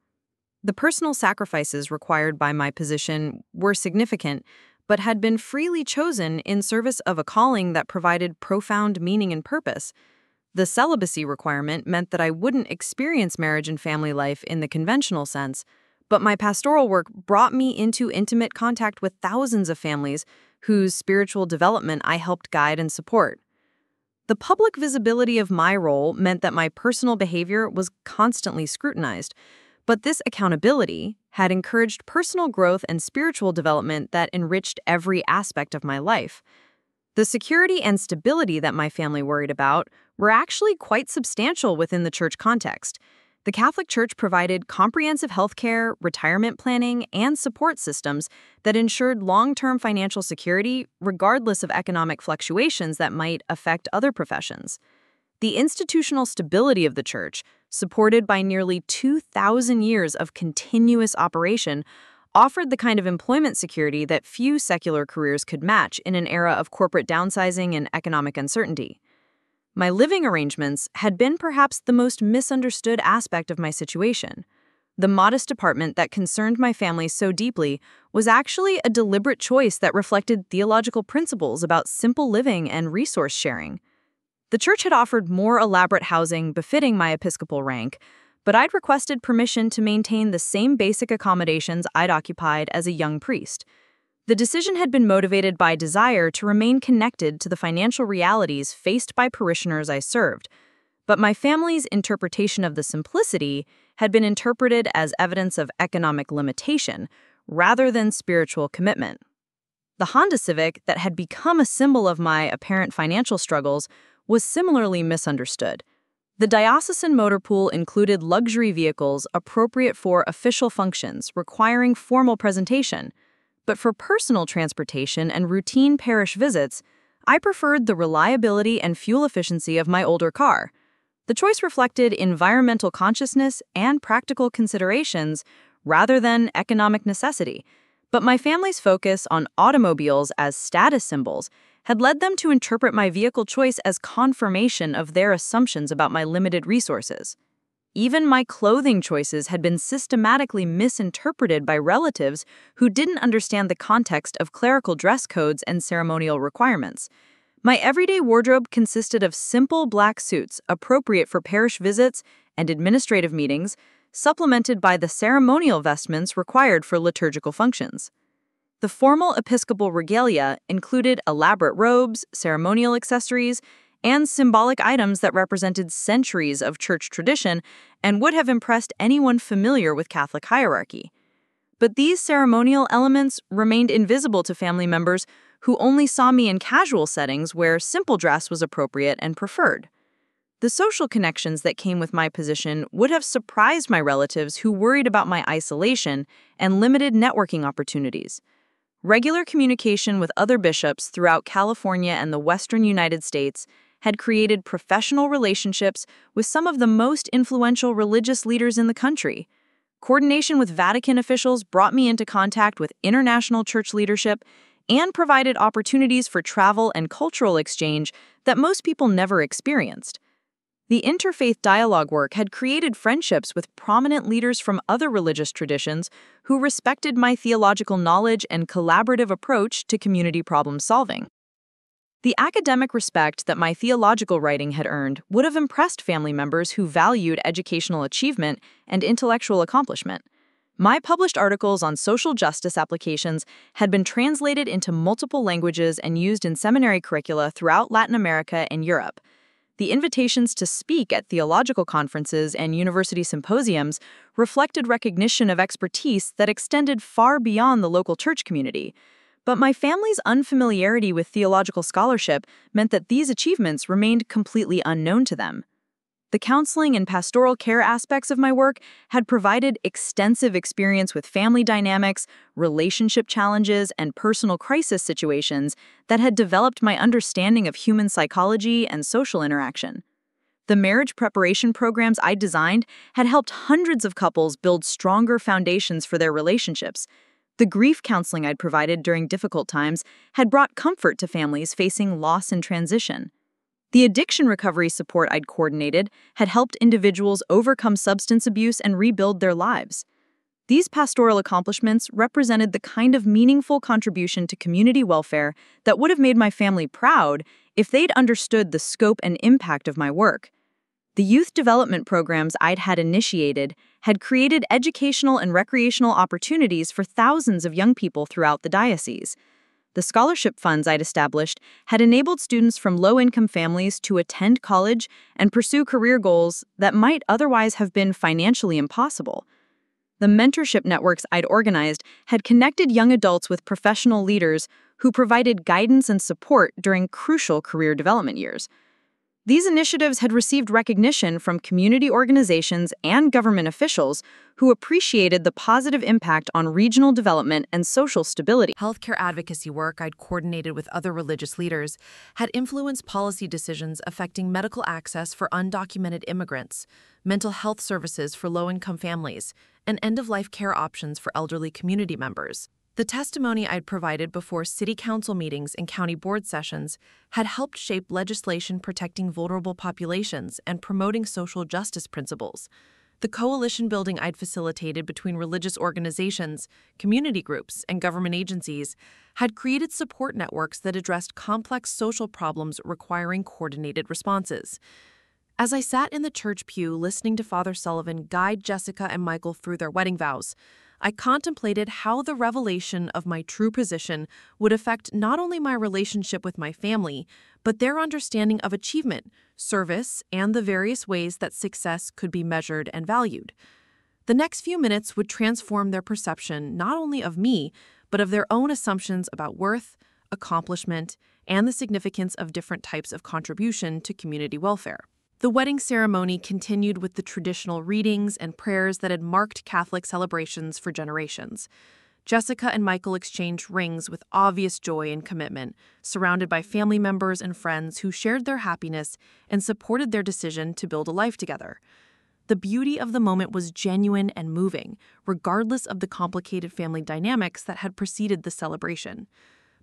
The personal sacrifices required by my position were significant, but had been freely chosen in service of a calling that provided profound meaning and purpose. The celibacy requirement meant that I wouldn't experience marriage and family life in the conventional sense, But my pastoral work brought me into intimate contact with thousands of families whose spiritual development I helped guide and support. The public visibility of my role meant that my personal behavior was constantly scrutinized, but this accountability had encouraged personal growth and spiritual development that enriched every aspect of my life. The security and stability that my family worried about were actually quite substantial within the church context. The Catholic Church provided comprehensive health care, retirement planning, and support systems that ensured long-term financial security regardless of economic fluctuations that might affect other professions. The institutional stability of the Church, supported by nearly 2,000 years of continuous operation, offered the kind of employment security that few secular careers could match in an era of corporate downsizing and economic uncertainty. My living arrangements had been perhaps the most misunderstood aspect of my situation. The modest apartment that concerned my family so deeply was actually a deliberate choice that reflected theological principles about simple living and resource sharing. The church had offered more elaborate housing befitting my episcopal rank, but I'd requested permission to maintain the same basic accommodations I'd occupied as a young priest. The decision had been motivated by desire to remain connected to the financial realities faced by parishioners I served, but my family's interpretation of the simplicity had been interpreted as evidence of economic limitation rather than spiritual commitment. The Honda Civic that had become a symbol of my apparent financial struggles was similarly misunderstood. The diocesan motor pool included luxury vehicles appropriate for official functions requiring formal presentation, but for personal transportation and routine parish visits, I preferred the reliability and fuel efficiency of my older car. The choice reflected environmental consciousness and practical considerations rather than economic necessity, but my family's focus on automobiles as status symbols had led them to interpret my vehicle choice as confirmation of their assumptions about my limited resources. Even my clothing choices had been systematically misinterpreted by relatives who didn't understand the context of clerical dress codes and ceremonial requirements. My everyday wardrobe consisted of simple black suits appropriate for parish visits and administrative meetings, supplemented by the ceremonial vestments required for liturgical functions. The formal episcopal regalia included elaborate robes, ceremonial accessories, and symbolic items that represented centuries of church tradition and would have impressed anyone familiar with Catholic hierarchy. But these ceremonial elements remained invisible to family members who only saw me in casual settings where simple dress was appropriate and preferred. The social connections that came with my position would have surprised my relatives who worried about my isolation and limited networking opportunities. Regular communication with other bishops throughout California and the western United States had created professional relationships with some of the most influential religious leaders in the country. Coordination with Vatican officials brought me into contact with international church leadership and provided opportunities for travel and cultural exchange that most people never experienced. The interfaith dialogue work had created friendships with prominent leaders from other religious traditions who respected my theological knowledge and collaborative approach to community problem solving. The academic respect that my theological writing had earned would have impressed family members who valued educational achievement and intellectual accomplishment. My published articles on social justice applications had been translated into multiple languages and used in seminary curricula throughout Latin America and Europe. The invitations to speak at theological conferences and university symposiums reflected recognition of expertise that extended far beyond the local church community. But my family's unfamiliarity with theological scholarship meant that these achievements remained completely unknown to them. The counseling and pastoral care aspects of my work had provided extensive experience with family dynamics, relationship challenges, and personal crisis situations that had developed my understanding of human psychology and social interaction. The marriage preparation programs I designed had helped hundreds of couples build stronger foundations for their relationships. The grief counseling I'd provided during difficult times had brought comfort to families facing loss and transition. The addiction recovery support I'd coordinated had helped individuals overcome substance abuse and rebuild their lives. These pastoral accomplishments represented the kind of meaningful contribution to community welfare that would have made my family proud if they'd understood the scope and impact of my work. The youth development programs I'd had initiated had created educational and recreational opportunities for thousands of young people throughout the diocese. The scholarship funds I'd established had enabled students from low-income families to attend college and pursue career goals that might otherwise have been financially impossible. The mentorship networks I'd organized had connected young adults with professional leaders who provided guidance and support during crucial career development years. These initiatives had received recognition from community organizations and government officials who appreciated the positive impact on regional development and social stability. Healthcare advocacy work I'd coordinated with other religious leaders had influenced policy decisions affecting medical access for undocumented immigrants, mental health services for low-income families, and end-of-life care options for elderly community members. The testimony I'd provided before city council meetings and county board sessions had helped shape legislation protecting vulnerable populations and promoting social justice principles. The coalition building I'd facilitated between religious organizations, community groups, and government agencies had created support networks that addressed complex social problems requiring coordinated responses. As I sat in the church pew listening to Father Sullivan guide Jessica and Michael through their wedding vows, I contemplated how the revelation of my true position would affect not only my relationship with my family, but their understanding of achievement, service, and the various ways that success could be measured and valued. The next few minutes would transform their perception not only of me, but of their own assumptions about worth, accomplishment, and the significance of different types of contribution to community welfare. The wedding ceremony continued with the traditional readings and prayers that had marked Catholic celebrations for generations. Jessica and Michael exchanged rings with obvious joy and commitment, surrounded by family members and friends who shared their happiness and supported their decision to build a life together. The beauty of the moment was genuine and moving, regardless of the complicated family dynamics that had preceded the celebration.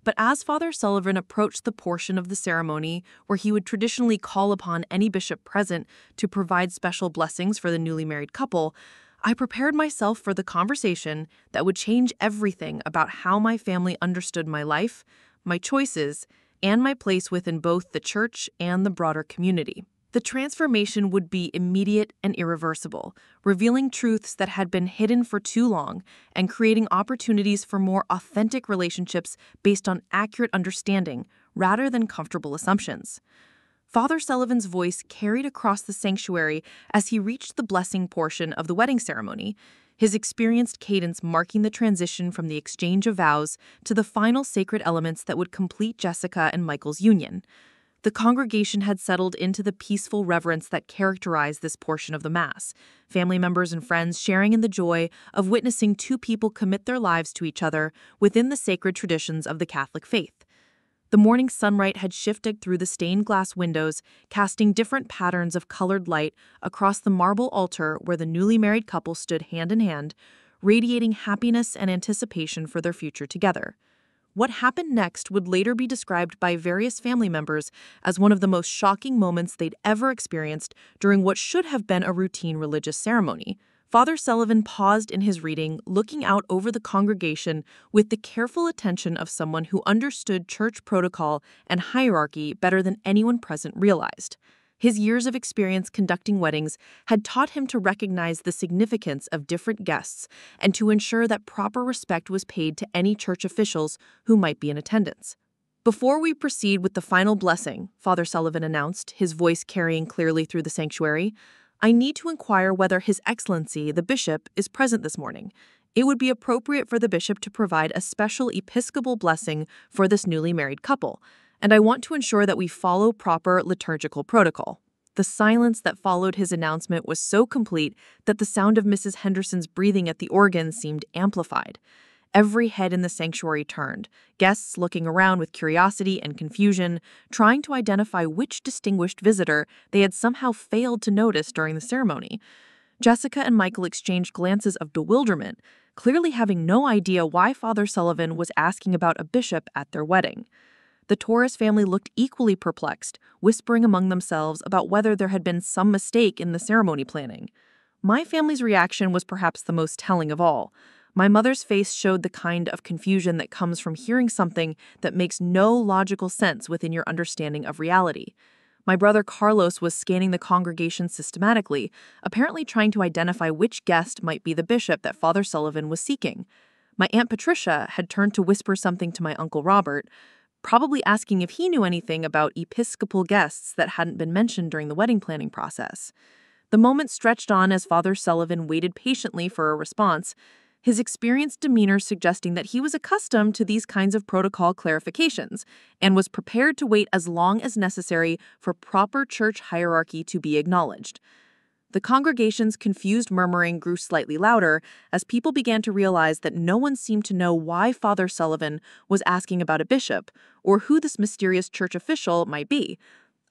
But as Father Sullivan approached the portion of the ceremony where he would traditionally call upon any bishop present to provide special blessings for the newly married couple, I prepared myself for the conversation that would change everything about how my family understood my life, my choices, and my place within both the church and the broader community. The transformation would be immediate and irreversible, revealing truths that had been hidden for too long and creating opportunities for more authentic relationships based on accurate understanding rather than comfortable assumptions. Father Sullivan's voice carried across the sanctuary as he reached the blessing portion of the wedding ceremony, his experienced cadence marking the transition from the exchange of vows to the final sacred elements that would complete Jessica and Michael's union. The congregation had settled into the peaceful reverence that characterized this portion of the Mass, family members and friends sharing in the joy of witnessing two people commit their lives to each other within the sacred traditions of the Catholic faith. The morning sunlight had shifted through the stained glass windows, casting different patterns of colored light across the marble altar where the newly married couple stood hand in hand, radiating happiness and anticipation for their future together. What happened next would later be described by various family members as one of the most shocking moments they'd ever experienced during what should have been a routine religious ceremony. Father Sullivan paused in his reading, looking out over the congregation with the careful attention of someone who understood church protocol and hierarchy better than anyone present realized. His years of experience conducting weddings had taught him to recognize the significance of different guests and to ensure that proper respect was paid to any church officials who might be in attendance. Before we proceed with the final blessing, Father Sullivan announced, his voice carrying clearly through the sanctuary, I need to inquire whether His Excellency, the bishop, is present this morning. It would be appropriate for the bishop to provide a special episcopal blessing for this newly married couple, and I want to ensure that we follow proper liturgical protocol. The silence that followed his announcement was so complete that the sound of Mrs. Henderson's breathing at the organ seemed amplified. Every head in the sanctuary turned, guests looking around with curiosity and confusion, trying to identify which distinguished visitor they had somehow failed to notice during the ceremony. Jessica and Michael exchanged glances of bewilderment, clearly having no idea why Father Sullivan was asking about a bishop at their wedding. The Torres family looked equally perplexed, whispering among themselves about whether there had been some mistake in the ceremony planning. My family's reaction was perhaps the most telling of all. My mother's face showed the kind of confusion that comes from hearing something that makes no logical sense within your understanding of reality. My brother Carlos was scanning the congregation systematically, apparently trying to identify which guest might be the bishop that Father Sullivan was seeking. My Aunt Patricia had turned to whisper something to my Uncle Robert, probably asking if he knew anything about episcopal guests that hadn't been mentioned during the wedding planning process. The moment stretched on as Father Sullivan waited patiently for a response, his experienced demeanor suggesting that he was accustomed to these kinds of protocol clarifications and was prepared to wait as long as necessary for proper church hierarchy to be acknowledged. The congregation's confused murmuring grew slightly louder as people began to realize that no one seemed to know why Father Sullivan was asking about a bishop or who this mysterious church official might be.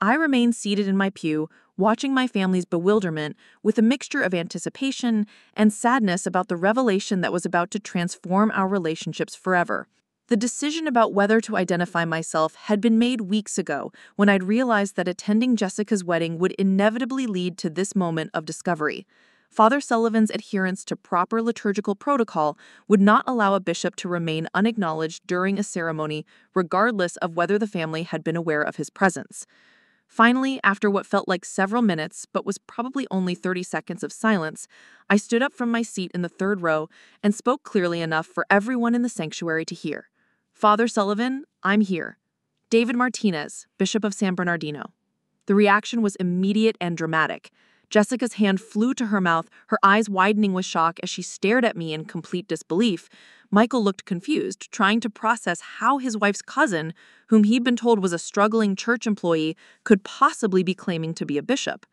I remained seated in my pew, watching my family's bewilderment with a mixture of anticipation and sadness about the revelation that was about to transform our relationships forever. The decision about whether to identify myself had been made weeks ago when I'd realized that attending Jessica's wedding would inevitably lead to this moment of discovery. Father Sullivan's adherence to proper liturgical protocol would not allow a bishop to remain unacknowledged during a ceremony, regardless of whether the family had been aware of his presence. Finally, after what felt like several minutes, but was probably only 30 seconds of silence, I stood up from my seat in the third row and spoke clearly enough for everyone in the sanctuary to hear. Father Sullivan, I'm here. David Martinez, Bishop of San Bernardino. The reaction was immediate and dramatic. Jessica's hand flew to her mouth, her eyes widening with shock as she stared at me in complete disbelief. Michael looked confused, trying to process how his wife's cousin, whom he'd been told was a struggling church employee, could possibly be claiming to be a bishop.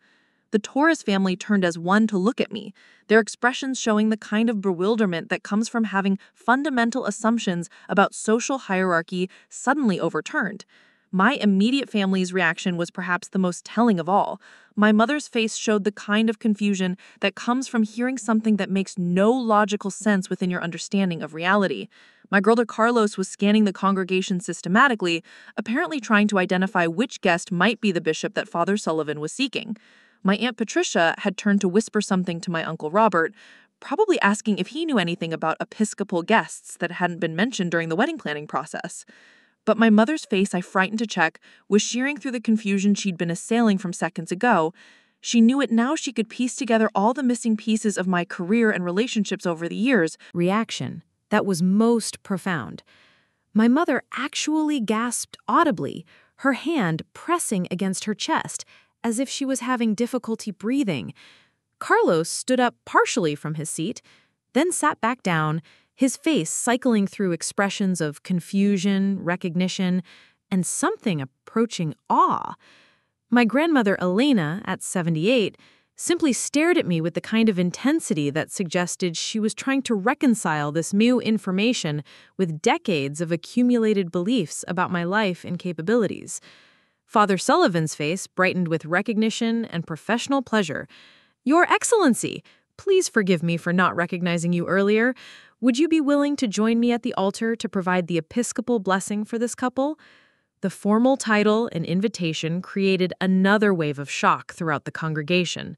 The Torres family turned as one to look at me, their expressions showing the kind of bewilderment that comes from having fundamental assumptions about social hierarchy suddenly overturned. My immediate family's reaction was perhaps the most telling of all. My mother's face showed the kind of confusion that comes from hearing something that makes no logical sense within your understanding of reality. My brother Carlos was scanning the congregation systematically, apparently trying to identify which guest might be the bishop that Father Sullivan was seeking. My Aunt Patricia had turned to whisper something to my Uncle Robert, probably asking if he knew anything about episcopal guests that hadn't been mentioned during the wedding planning process. But my mother's face, I frightened to check, was shearing through the confusion she'd been assailing from seconds ago. She knew it now she could piece together all the missing pieces of my career and relationships over the years. Reaction that was most profound. My mother actually gasped audibly, her hand pressing against her chest, as if she was having difficulty breathing. Carlos stood up partially from his seat, then sat back down, his face cycling through expressions of confusion, recognition, and something approaching awe. My grandmother Elena, at 78, simply stared at me with the kind of intensity that suggested she was trying to reconcile this new information with decades of accumulated beliefs about my life and capabilities. Father Sullivan's face brightened with recognition and professional pleasure. "Your Excellency, please forgive me for not recognizing you earlier. Would you be willing to join me at the altar to provide the episcopal blessing for this couple?" The formal title and invitation created another wave of shock throughout the congregation.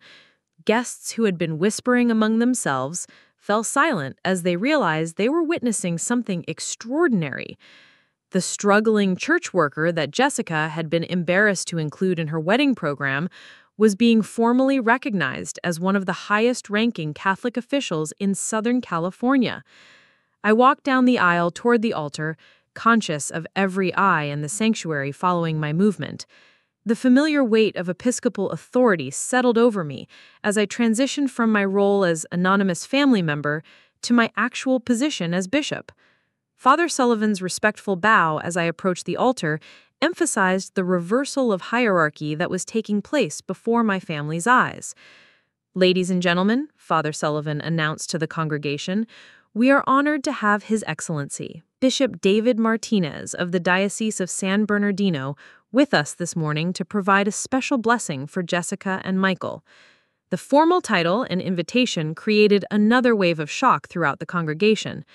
Guests who had been whispering among themselves fell silent as they realized they were witnessing something extraordinary. The struggling church worker that Jessica had been embarrassed to include in her wedding program was being formally recognized as one of the highest-ranking Catholic officials in Southern California. I walked down the aisle toward the altar, conscious of every eye in the sanctuary following my movement. The familiar weight of episcopal authority settled over me as I transitioned from my role as anonymous family member to my actual position as bishop. Father Sullivan's respectful bow as I approached the altar emphasized the reversal of hierarchy that was taking place before my family's eyes. "Ladies and gentlemen," Father Sullivan announced to the congregation, "we are honored to have His Excellency, Bishop David Martinez of the Diocese of San Bernardino, with us this morning to provide a special blessing for Jessica and Michael." The formal title and invitation created another wave of shock throughout the congregation.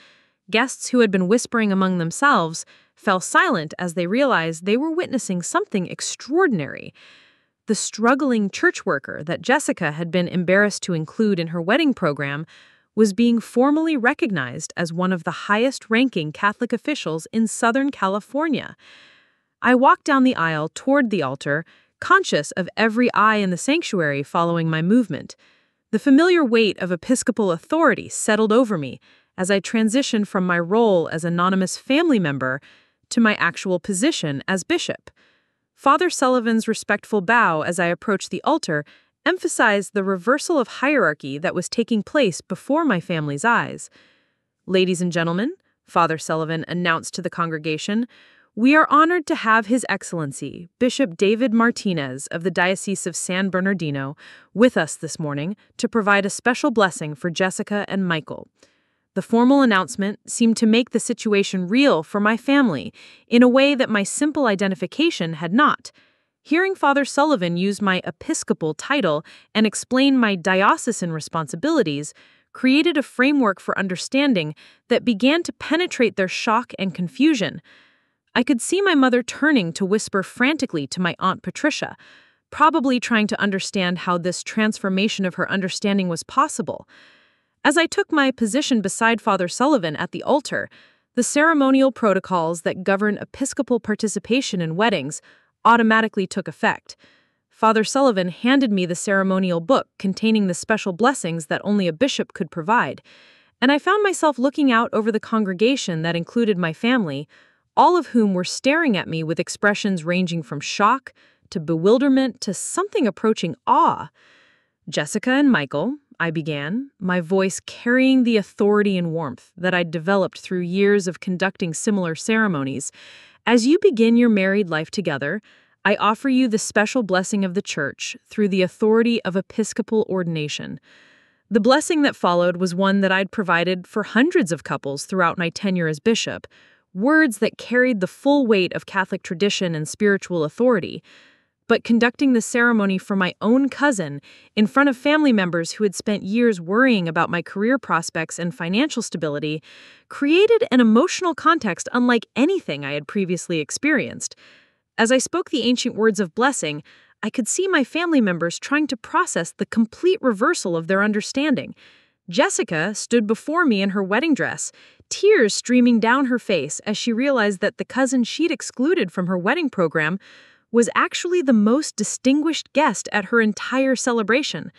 Guests who had been whispering among themselves fell silent as they realized they were witnessing something extraordinary. The struggling church worker that Jessica had been embarrassed to include in her wedding program was being formally recognized as one of the highest-ranking Catholic officials in Southern California. I walked down the aisle toward the altar, conscious of every eye in the sanctuary following my movement. The familiar weight of episcopal authority settled over me as I transitioned from my role as anonymous family member to my actual position as bishop. Father Sullivan's respectful bow as I approached the altar emphasized the reversal of hierarchy that was taking place before my family's eyes. "Ladies and gentlemen," Father Sullivan announced to the congregation, "we are honored to have His Excellency, Bishop David Martinez of the Diocese of San Bernardino, with us this morning to provide a special blessing for Jessica and Michael." The formal announcement seemed to make the situation real for my family in a way that my simple identification had not. Hearing Father Sullivan use my episcopal title and explain my diocesan responsibilities created a framework for understanding that began to penetrate their shock and confusion. I could see my mother turning to whisper frantically to my Aunt Patricia, probably trying to understand how this transformation of her understanding was possible. As I took my position beside Father Sullivan at the altar, the ceremonial protocols that govern episcopal participation in weddings automatically took effect. Father Sullivan handed me the ceremonial book containing the special blessings that only a bishop could provide, and I found myself looking out over the congregation that included my family, all of whom were staring at me with expressions ranging from shock to bewilderment to something approaching awe. "Jessica and Michael," I began, my voice carrying the authority and warmth that I'd developed through years of conducting similar ceremonies, "as you begin your married life together, I offer you the special blessing of the Church through the authority of episcopal ordination." The blessing that followed was one that I'd provided for hundreds of couples throughout my tenure as bishop, words that carried the full weight of Catholic tradition and spiritual authority. But conducting the ceremony for my own cousin in front of family members who had spent years worrying about my career prospects and financial stability created an emotional context unlike anything I had previously experienced. As I spoke the ancient words of blessing, I could see my family members trying to process the complete reversal of their understanding. Jessica stood before me in her wedding dress, tears streaming down her face as she realized that the cousin she'd excluded from her wedding program was actually the most distinguished guest at her entire celebration.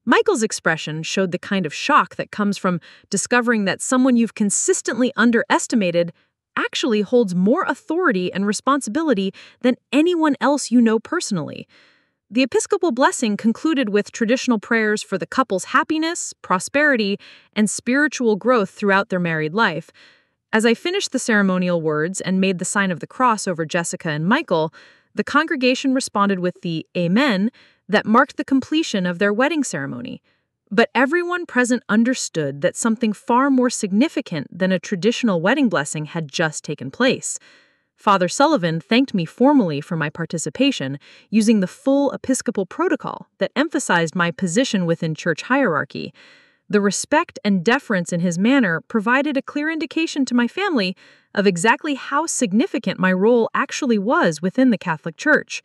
Michael's expression showed the kind of shock that comes from discovering that someone you've consistently underestimated actually holds more authority and responsibility than anyone else you know personally. The episcopal blessing concluded with traditional prayers for the couple's happiness, prosperity, and spiritual growth throughout their married life. As I finished the ceremonial words and made the sign of the cross over Jessica and Michael, the congregation responded with the Amen that marked the completion of their wedding ceremony. But everyone present understood that something far more significant than a traditional wedding blessing had just taken place. Father Sullivan thanked me formally for my participation, using the full episcopal protocol that emphasized my position within church hierarchy. The respect and deference in his manner provided a clear indication to my family of exactly how significant my role actually was within the Catholic Church.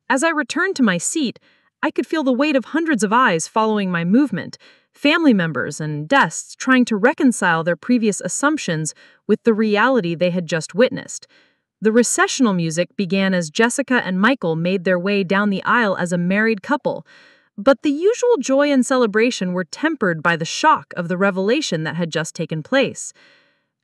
As I returned to my seat, I could feel the weight of hundreds of eyes following my movement, family members and guests trying to reconcile their previous assumptions with the reality they had just witnessed. The recessional music began as Jessica and Michael made their way down the aisle as a married couple, but the usual joy and celebration were tempered by the shock of the revelation that had just taken place.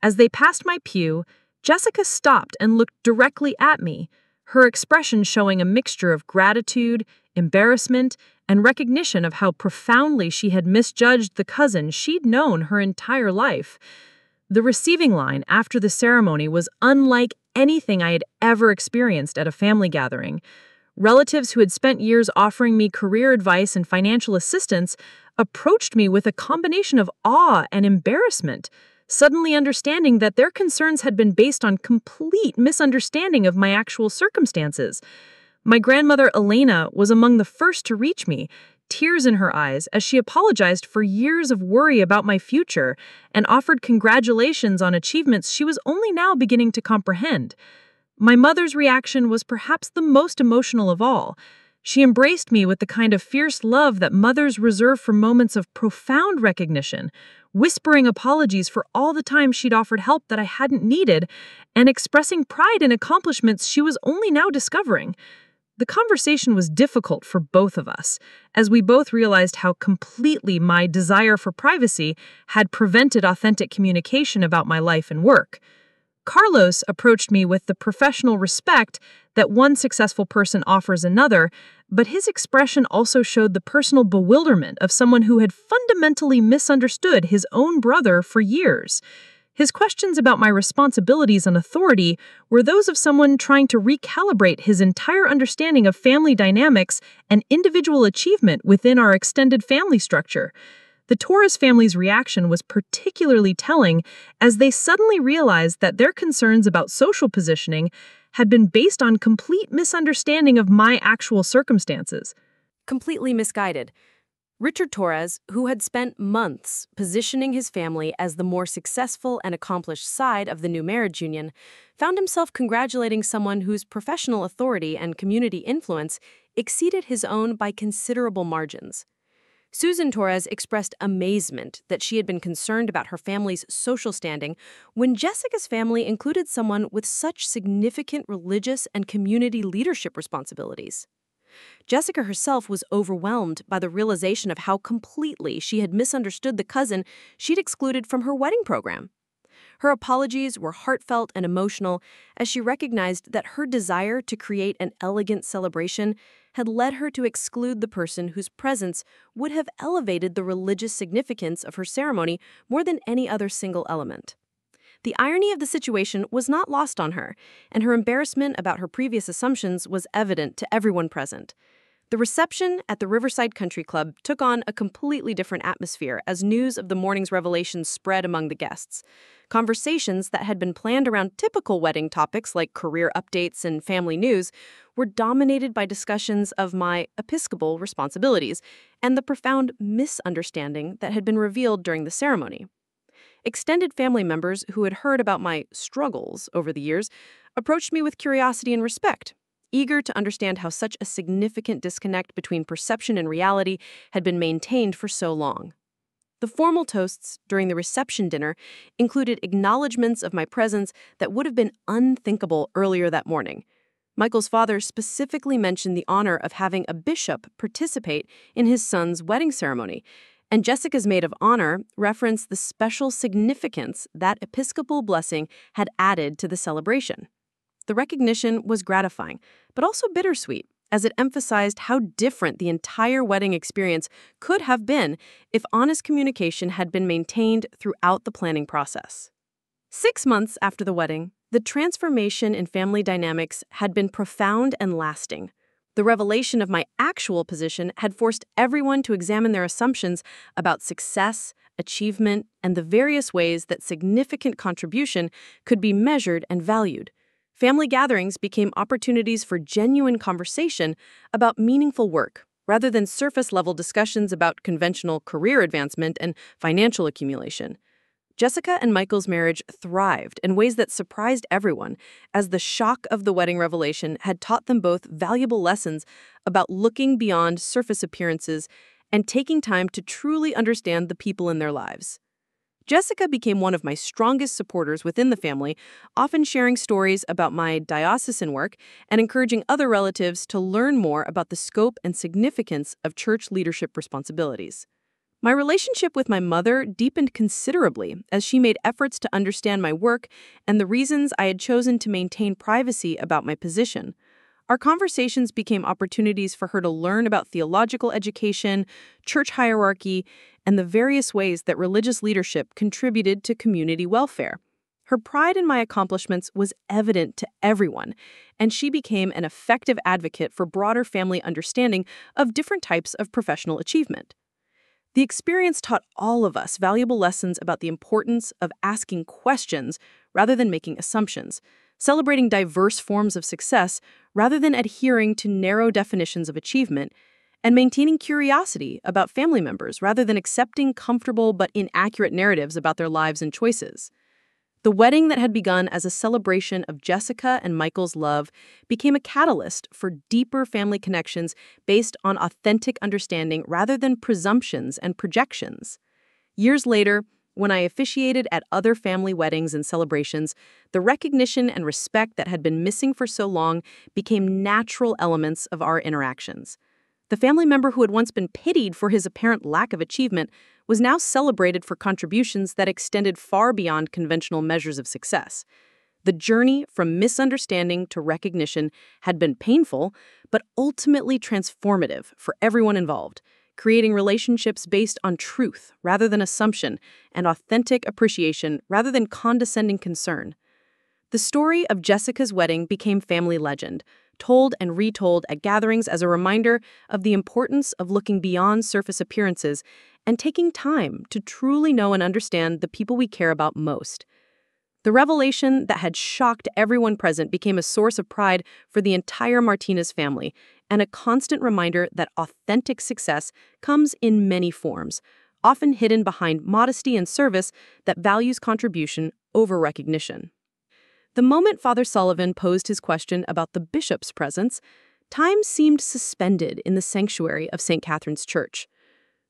As they passed my pew, Jessica stopped and looked directly at me, her expression showing a mixture of gratitude, embarrassment, and recognition of how profoundly she had misjudged the cousin she'd known her entire life. The receiving line after the ceremony was unlike anything I had ever experienced at a family gathering. Relatives who had spent years offering me career advice and financial assistance approached me with a combination of awe and embarrassment, suddenly understanding that their concerns had been based on complete misunderstanding of my actual circumstances. My grandmother Elena was among the first to reach me, tears in her eyes as she apologized for years of worry about my future and offered congratulations on achievements she was only now beginning to comprehend. My mother's reaction was perhaps the most emotional of all. She embraced me with the kind of fierce love that mothers reserve for moments of profound recognition, whispering apologies for all the time she'd offered help that I hadn't needed, and expressing pride in accomplishments she was only now discovering. The conversation was difficult for both of us, as we both realized how completely my desire for privacy had prevented authentic communication about my life and work. Carlos approached me with the professional respect that one successful person offers another, but his expression also showed the personal bewilderment of someone who had fundamentally misunderstood his own brother for years. His questions about my responsibilities and authority were those of someone trying to recalibrate his entire understanding of family dynamics and individual achievement within our extended family structure. The Torres family's reaction was particularly telling as they suddenly realized that their concerns about social positioning had been based on complete misunderstanding of my actual circumstances. Completely misguided. Richard Torres, who had spent months positioning his family as the more successful and accomplished side of the new marriage union, found himself congratulating someone whose professional authority and community influence exceeded his own by considerable margins. Susan Torres expressed amazement that she had been concerned about her family's social standing when Jessica's family included someone with such significant religious and community leadership responsibilities. Jessica herself was overwhelmed by the realization of how completely she had misunderstood the cousin she'd excluded from her wedding program. Her apologies were heartfelt and emotional as she recognized that her desire to create an elegant celebration had led her to exclude the person whose presence would have elevated the religious significance of her ceremony more than any other single element. The irony of the situation was not lost on her, and her embarrassment about her previous assumptions was evident to everyone present. The reception at the Riverside Country Club took on a completely different atmosphere as news of the morning's revelations spread among the guests. Conversations that had been planned around typical wedding topics like career updates and family news were dominated by discussions of my episcopal responsibilities and the profound misunderstanding that had been revealed during the ceremony. Extended family members who had heard about my struggles over the years approached me with curiosity and respect, eager to understand how such a significant disconnect between perception and reality had been maintained for so long. The formal toasts during the reception dinner included acknowledgments of my presence that would have been unthinkable earlier that morning. Michael's father specifically mentioned the honor of having a bishop participate in his son's wedding ceremony, and Jessica's maid of honor referenced the special significance that episcopal blessing had added to the celebration. The recognition was gratifying, but also bittersweet, as it emphasized how different the entire wedding experience could have been if honest communication had been maintained throughout the planning process. 6 months after the wedding, the transformation in family dynamics had been profound and lasting. The revelation of my actual position had forced everyone to examine their assumptions about success, achievement, and the various ways that significant contribution could be measured and valued. Family gatherings became opportunities for genuine conversation about meaningful work, rather than surface-level discussions about conventional career advancement and financial accumulation. Jessica and Michael's marriage thrived in ways that surprised everyone, as the shock of the wedding revelation had taught them both valuable lessons about looking beyond surface appearances and taking time to truly understand the people in their lives. Jessica became one of my strongest supporters within the family, often sharing stories about my diocesan work and encouraging other relatives to learn more about the scope and significance of church leadership responsibilities. My relationship with my mother deepened considerably as she made efforts to understand my work and the reasons I had chosen to maintain privacy about my position. Our conversations became opportunities for her to learn about theological education, church hierarchy, and the various ways that religious leadership contributed to community welfare. Her pride in my accomplishments was evident to everyone, and she became an effective advocate for broader family understanding of different types of professional achievement. The experience taught all of us valuable lessons about the importance of asking questions rather than making assumptions, celebrating diverse forms of success rather than adhering to narrow definitions of achievement, and maintaining curiosity about family members rather than accepting comfortable but inaccurate narratives about their lives and choices. The wedding that had begun as a celebration of Jessica and Michael's love became a catalyst for deeper family connections based on authentic understanding rather than presumptions and projections. Years later, when I officiated at other family weddings and celebrations, the recognition and respect that had been missing for so long became natural elements of our interactions. The family member who had once been pitied for his apparent lack of achievement was now celebrated for contributions that extended far beyond conventional measures of success. The journey from misunderstanding to recognition had been painful, but ultimately transformative for everyone involved, creating relationships based on truth rather than assumption and authentic appreciation rather than condescending concern. The story of Jessica's wedding became family legend, told and retold at gatherings as a reminder of the importance of looking beyond surface appearances and taking time to truly know and understand the people we care about most. The revelation that had shocked everyone present became a source of pride for the entire Martinez family and a constant reminder that authentic success comes in many forms, often hidden behind modesty and service that values contribution over recognition. The moment Father Sullivan posed his question about the bishop's presence, time seemed suspended in the sanctuary of St. Catherine's Church.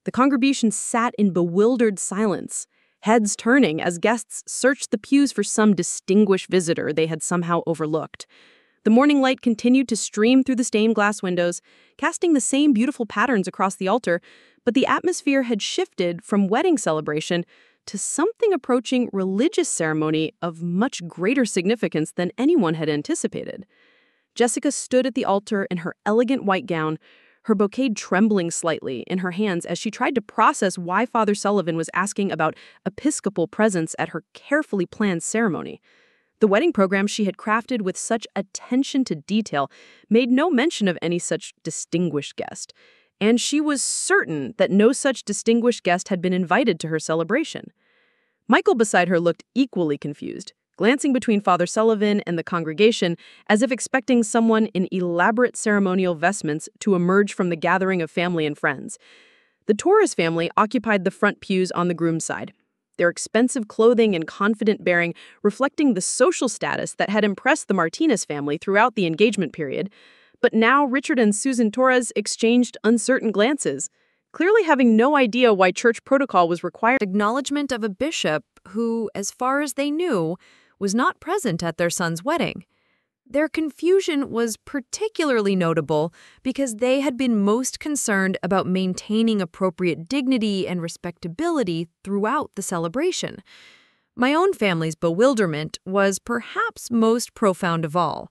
The congregation sat in bewildered silence, heads turning as guests searched the pews for some distinguished visitor they had somehow overlooked. The morning light continued to stream through the stained glass windows, casting the same beautiful patterns across the altar, but the atmosphere had shifted from wedding celebration to something approaching religious ceremony of much greater significance than anyone had anticipated. Jessica stood at the altar in her elegant white gown, her bouquet trembling slightly in her hands as she tried to process why Father Sullivan was asking about episcopal presence at her carefully planned ceremony. The wedding program she had crafted with such attention to detail made no mention of any such distinguished guest, and she was certain that no such distinguished guest had been invited to her celebration. Michael beside her looked equally confused, glancing between Father Sullivan and the congregation as if expecting someone in elaborate ceremonial vestments to emerge from the gathering of family and friends. The Torres family occupied the front pews on the groom's side, their expensive clothing and confident bearing reflecting the social status that had impressed the Martinez family throughout the engagement period. But now Richard and Susan Torres exchanged uncertain glances, clearly having no idea why church protocol was required. Acknowledgement of a bishop who, as far as they knew, was not present at their son's wedding. Their confusion was particularly notable because they had been most concerned about maintaining appropriate dignity and respectability throughout the celebration. My own family's bewilderment was perhaps most profound of all.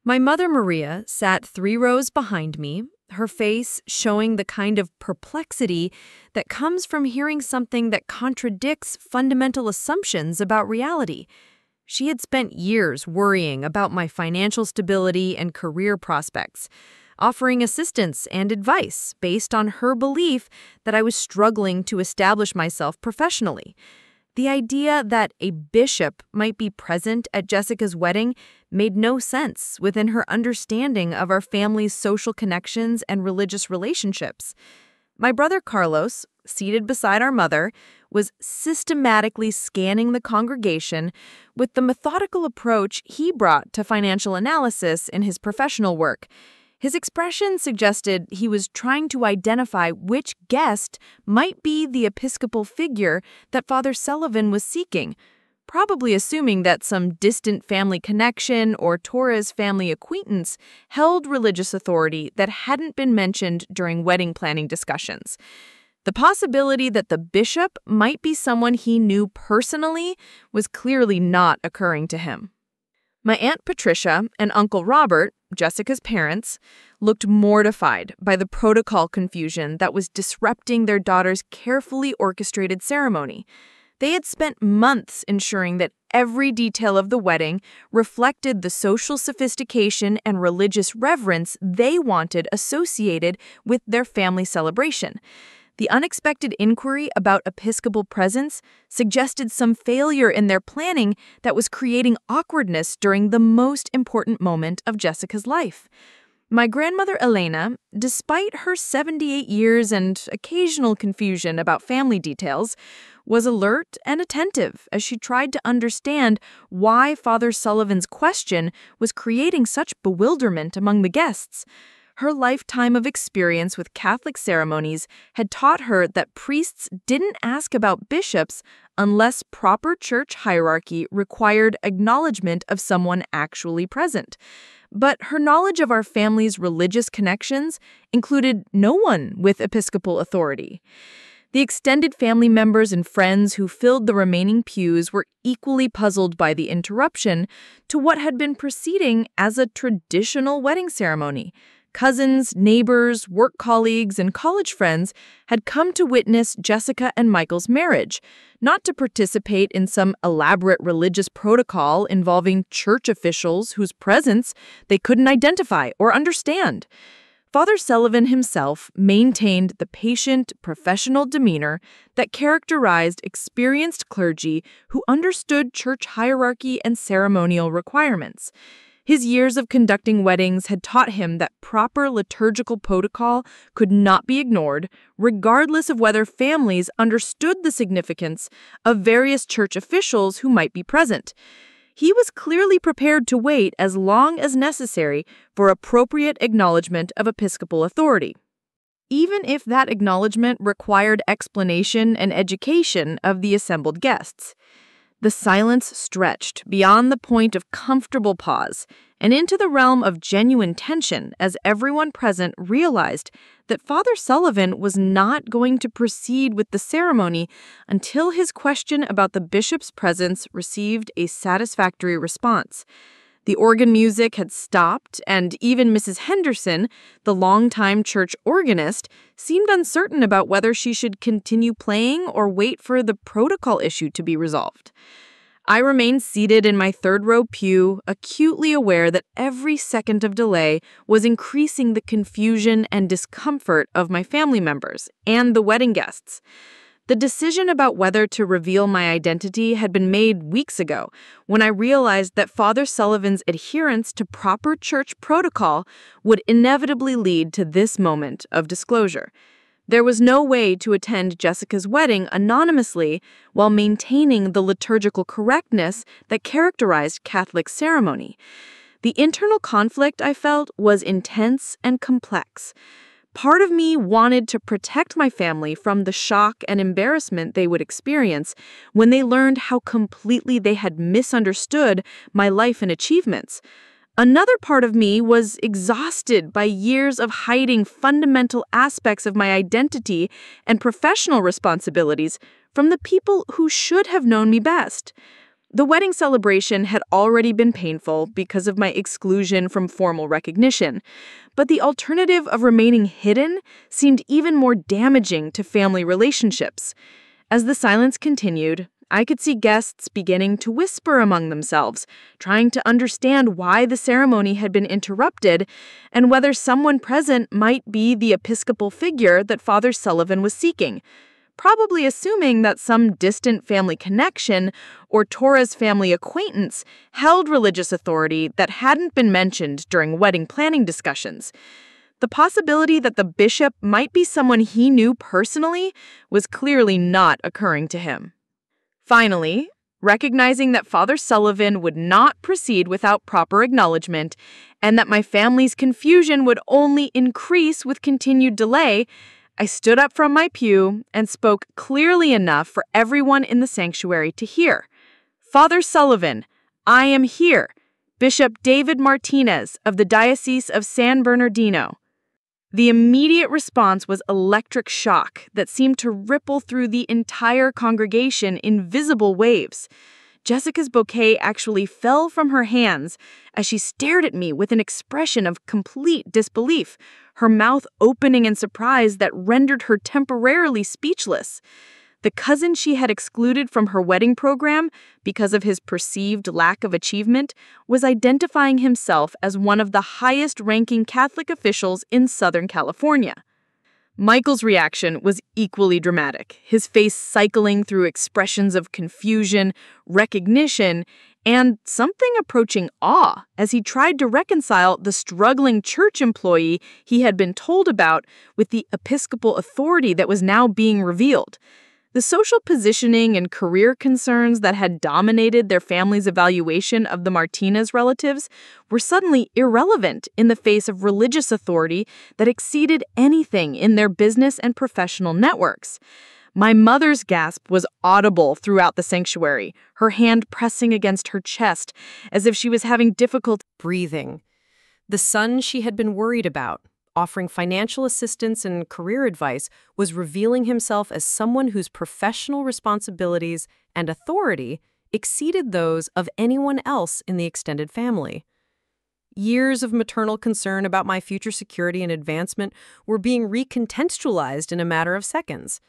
My mother, Maria, sat 3 rows behind me, her face showing the kind of perplexity that comes from hearing something that contradicts fundamental assumptions about reality. She had spent years worrying about my financial stability and career prospects, offering assistance and advice based on her belief that I was struggling to establish myself professionally. The idea that a bishop might be present at Jessica's wedding made no sense within her understanding of our family's social connections and religious relationships. My brother Carlos, seated beside our mother, was systematically scanning the congregation with the methodical approach he brought to financial analysis in his professional work. His expression suggested he was trying to identify which guest might be the episcopal figure that Father Sullivan was seeking, probably assuming that some distant family connection or Torres family acquaintance held religious authority that hadn't been mentioned during wedding planning discussions. The possibility that the bishop might be someone he knew personally was clearly not occurring to him. My Aunt Patricia and Uncle Robert, Jessica's parents, looked mortified by the protocol confusion that was disrupting their daughter's carefully orchestrated ceremony. They had spent months ensuring that every detail of the wedding reflected the social sophistication and religious reverence they wanted associated with their family celebration. The unexpected inquiry about episcopal presence suggested some failure in their planning that was creating awkwardness during the most important moment of Jessica's life. My grandmother Elena, despite her 78 years and occasional confusion about family details, was alert and attentive as she tried to understand why Father Sullivan's question was creating such bewilderment among the guests. Her lifetime of experience with Catholic ceremonies had taught her that priests didn't ask about bishops unless proper church hierarchy required acknowledgement of someone actually present. But her knowledge of our family's religious connections included no one with episcopal authority. The extended family members and friends who filled the remaining pews were equally puzzled by the interruption to what had been proceeding as a traditional wedding ceremony. Cousins, neighbors, work colleagues, and college friends had come to witness Jessica and Michael's marriage, not to participate in some elaborate religious protocol involving church officials whose presence they couldn't identify or understand. Father Sullivan himself maintained the patient, professional demeanor that characterized experienced clergy who understood church hierarchy and ceremonial requirements. His years of conducting weddings had taught him that proper liturgical protocol could not be ignored, regardless of whether families understood the significance of various church officials who might be present. He was clearly prepared to wait as long as necessary for appropriate acknowledgement of episcopal authority, even if that acknowledgement required explanation and education of the assembled guests. The silence stretched beyond the point of comfortable pause and into the realm of genuine tension as everyone present realized that Father Sullivan was not going to proceed with the ceremony until his question about the bishop's presence received a satisfactory response. The organ music had stopped, and even Mrs. Henderson, the longtime church organist, seemed uncertain about whether she should continue playing or wait for the protocol issue to be resolved. I remained seated in my third-row pew, acutely aware that every second of delay was increasing the confusion and discomfort of my family members and the wedding guests. The decision about whether to reveal my identity had been made weeks ago, when I realized that Father Sullivan's adherence to proper church protocol would inevitably lead to this moment of disclosure. There was no way to attend Jessica's wedding anonymously while maintaining the liturgical correctness that characterized Catholic ceremony. The internal conflict I felt was intense and complex. Part of me wanted to protect my family from the shock and embarrassment they would experience when they learned how completely they had misunderstood my life and achievements. Another part of me was exhausted by years of hiding fundamental aspects of my identity and professional responsibilities from the people who should have known me best. The wedding celebration had already been painful because of my exclusion from formal recognition, but the alternative of remaining hidden seemed even more damaging to family relationships. As the silence continued, I could see guests beginning to whisper among themselves, trying to understand why the ceremony had been interrupted and whether someone present might be the episcopal figure that Father Sullivan was seeking, probably assuming that some distant family connection or Torres family acquaintance held religious authority that hadn't been mentioned during wedding planning discussions. The possibility that the bishop might be someone he knew personally was clearly not occurring to him. Finally, recognizing that Father Sullivan would not proceed without proper acknowledgement and that my family's confusion would only increase with continued delay, I stood up from my pew and spoke clearly enough for everyone in the sanctuary to hear. Father Sullivan, I am here, Bishop David Martinez of the Diocese of San Bernardino. The immediate response was electric shock that seemed to ripple through the entire congregation in visible waves. Jessica's bouquet actually fell from her hands as she stared at me with an expression of complete disbelief, her mouth opening in surprise that rendered her temporarily speechless. The cousin she had excluded from her wedding program because of his perceived lack of achievement was identifying himself as one of the highest-ranking Catholic officials in Southern California. Michael's reaction was equally dramatic, his face cycling through expressions of confusion, recognition, and something approaching awe as he tried to reconcile the struggling church employee he had been told about with the episcopal authority that was now being revealed. The social positioning and career concerns that had dominated their family's evaluation of the Martinez relatives were suddenly irrelevant in the face of religious authority that exceeded anything in their business and professional networks. My mother's gasp was audible throughout the sanctuary, her hand pressing against her chest as if she was having difficulty breathing. The son she had been worried about, offering financial assistance and career advice, was revealing himself as someone whose professional responsibilities and authority exceeded those of anyone else in the extended family. Years of maternal concern about my future security and advancement were being recontextualized in a matter of seconds.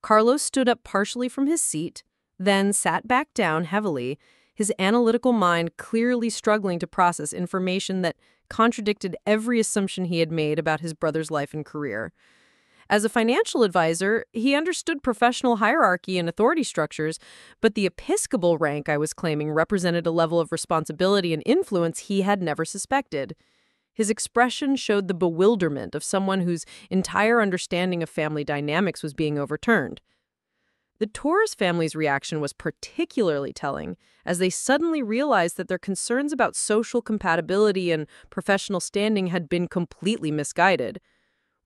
Carlos stood up partially from his seat, then sat back down heavily, his analytical mind clearly struggling to process information that contradicted every assumption he had made about his brother's life and career. As a financial advisor, he understood professional hierarchy and authority structures, but the episcopal rank I was claiming represented a level of responsibility and influence he had never suspected. His expression showed the bewilderment of someone whose entire understanding of family dynamics was being overturned. The Torres family's reaction was particularly telling, as they suddenly realized that their concerns about social compatibility and professional standing had been completely misguided.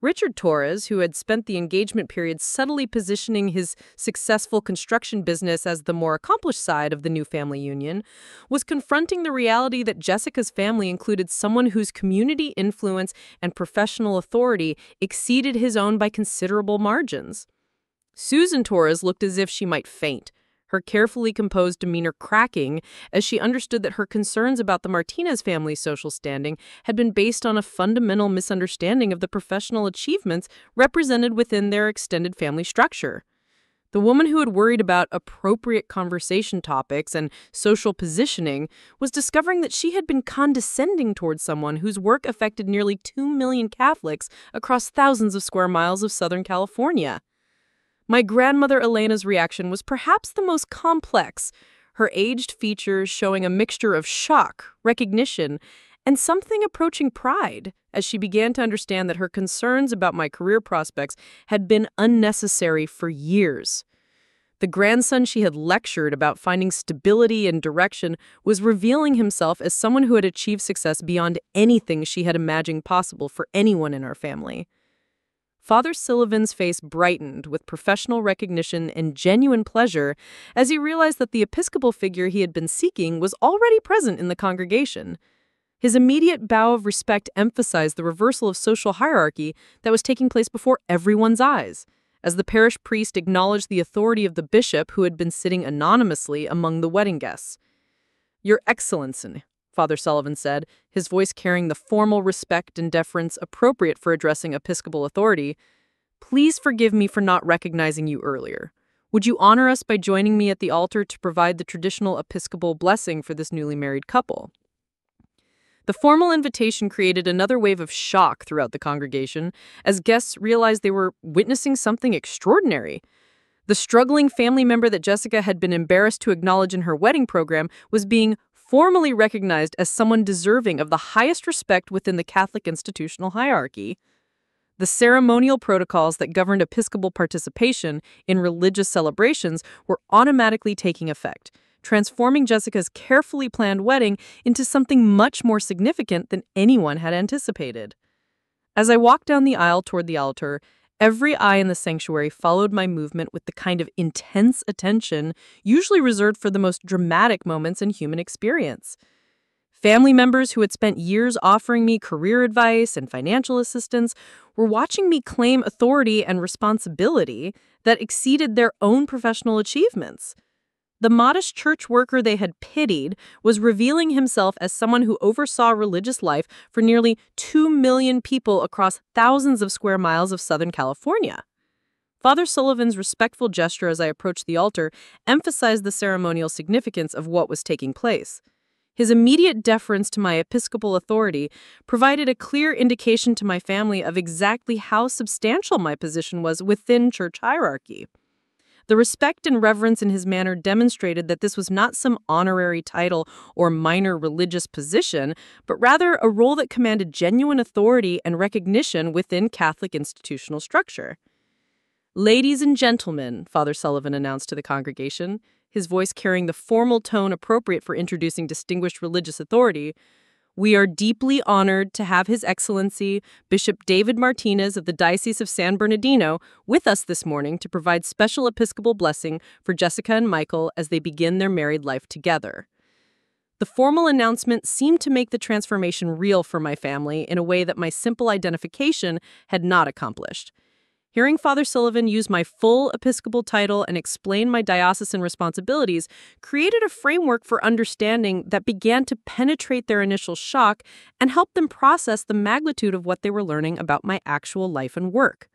Richard Torres, who had spent the engagement period subtly positioning his successful construction business as the more accomplished side of the new family union, was confronting the reality that Jessica's family included someone whose community influence and professional authority exceeded his own by considerable margins. Susan Torres looked as if she might faint, her carefully composed demeanor cracking as she understood that her concerns about the Martinez family's social standing had been based on a fundamental misunderstanding of the professional achievements represented within their extended family structure. The woman who had worried about appropriate conversation topics and social positioning was discovering that she had been condescending towards someone whose work affected nearly 2 million Catholics across thousands of square miles of Southern California. My grandmother Elena's reaction was perhaps the most complex, her aged features showing a mixture of shock, recognition, and something approaching pride as she began to understand that her concerns about my career prospects had been unnecessary for years. The grandson she had lectured about finding stability and direction was revealing himself as someone who had achieved success beyond anything she had imagined possible for anyone in our family. Father Sullivan's face brightened with professional recognition and genuine pleasure as he realized that the episcopal figure he had been seeking was already present in the congregation. His immediate bow of respect emphasized the reversal of social hierarchy that was taking place before everyone's eyes, as the parish priest acknowledged the authority of the bishop who had been sitting anonymously among the wedding guests. "Your Excellency," Father Sullivan said, his voice carrying the formal respect and deference appropriate for addressing episcopal authority, "please forgive me for not recognizing you earlier. Would you honor us by joining me at the altar to provide the traditional episcopal blessing for this newly married couple?" The formal invitation created another wave of shock throughout the congregation as guests realized they were witnessing something extraordinary. The struggling family member that Jessica had been embarrassed to acknowledge in her wedding program was being formally recognized as someone deserving of the highest respect within the Catholic institutional hierarchy. The ceremonial protocols that governed episcopal participation in religious celebrations were automatically taking effect, transforming Jessica's carefully planned wedding into something much more significant than anyone had anticipated. As I walked down the aisle toward the altar, every eye in the sanctuary followed my movement with the kind of intense attention usually reserved for the most dramatic moments in human experience. Family members who had spent years offering me career advice and financial assistance were watching me claim authority and responsibility that exceeded their own professional achievements. The modest church worker they had pitied was revealing himself as someone who oversaw religious life for nearly 2 million people across thousands of square miles of Southern California. Father Sullivan's respectful gesture as I approached the altar emphasized the ceremonial significance of what was taking place. His immediate deference to my episcopal authority provided a clear indication to my family of exactly how substantial my position was within church hierarchy. The respect and reverence in his manner demonstrated that this was not some honorary title or minor religious position, but rather a role that commanded genuine authority and recognition within Catholic institutional structure. "Ladies and gentlemen," Father Sullivan announced to the congregation, his voice carrying the formal tone appropriate for introducing distinguished religious authority, "we are deeply honored to have His Excellency, Bishop David Martinez of the Diocese of San Bernardino, with us this morning to provide special episcopal blessing for Jessica and Michael as they begin their married life together." The formal announcement seemed to make the transformation real for my family in a way that my simple identification had not accomplished. Hearing Father Sullivan use my full episcopal title and explain my diocesan responsibilities created a framework for understanding that began to penetrate their initial shock and help them process the magnitude of what they were learning about my actual life and work.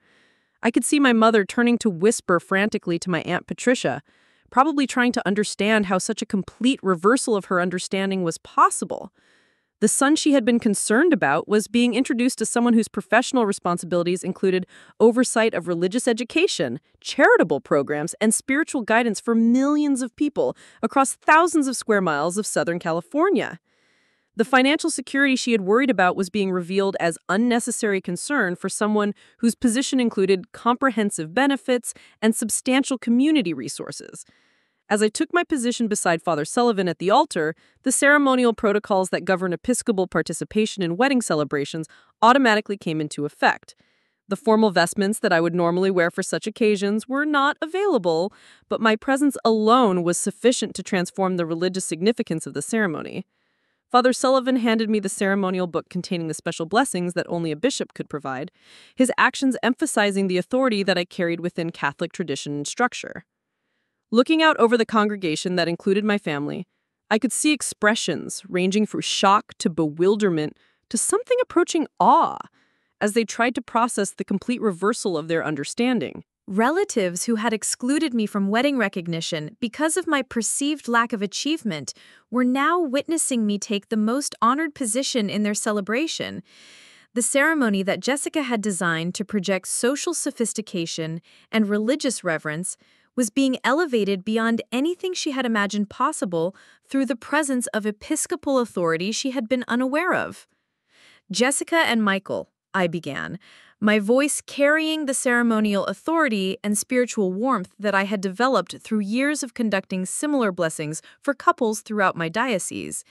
I could see my mother turning to whisper frantically to my Aunt Patricia, probably trying to understand how such a complete reversal of her understanding was possible. The son she had been concerned about was being introduced to someone whose professional responsibilities included oversight of religious education, charitable programs, and spiritual guidance for millions of people across thousands of square miles of Southern California. The financial security she had worried about was being revealed as unnecessary concern for someone whose position included comprehensive benefits and substantial community resources. As I took my position beside Father Sullivan at the altar, the ceremonial protocols that govern Episcopal participation in wedding celebrations automatically came into effect. The formal vestments that I would normally wear for such occasions were not available, but my presence alone was sufficient to transform the religious significance of the ceremony. Father Sullivan handed me the ceremonial book containing the special blessings that only a bishop could provide, his actions emphasizing the authority that I carried within Catholic tradition and structure. Looking out over the congregation that included my family, I could see expressions ranging from shock to bewilderment to something approaching awe as they tried to process the complete reversal of their understanding. Relatives who had excluded me from wedding recognition because of my perceived lack of achievement were now witnessing me take the most honored position in their celebration. The ceremony that Jessica had designed to project social sophistication and religious reverence was being elevated beyond anything she had imagined possible through the presence of episcopal authority she had been unaware of. "Jessica and Michael," I began, my voice carrying the ceremonial authority and spiritual warmth that I had developed through years of conducting similar blessings for couples throughout my diocese.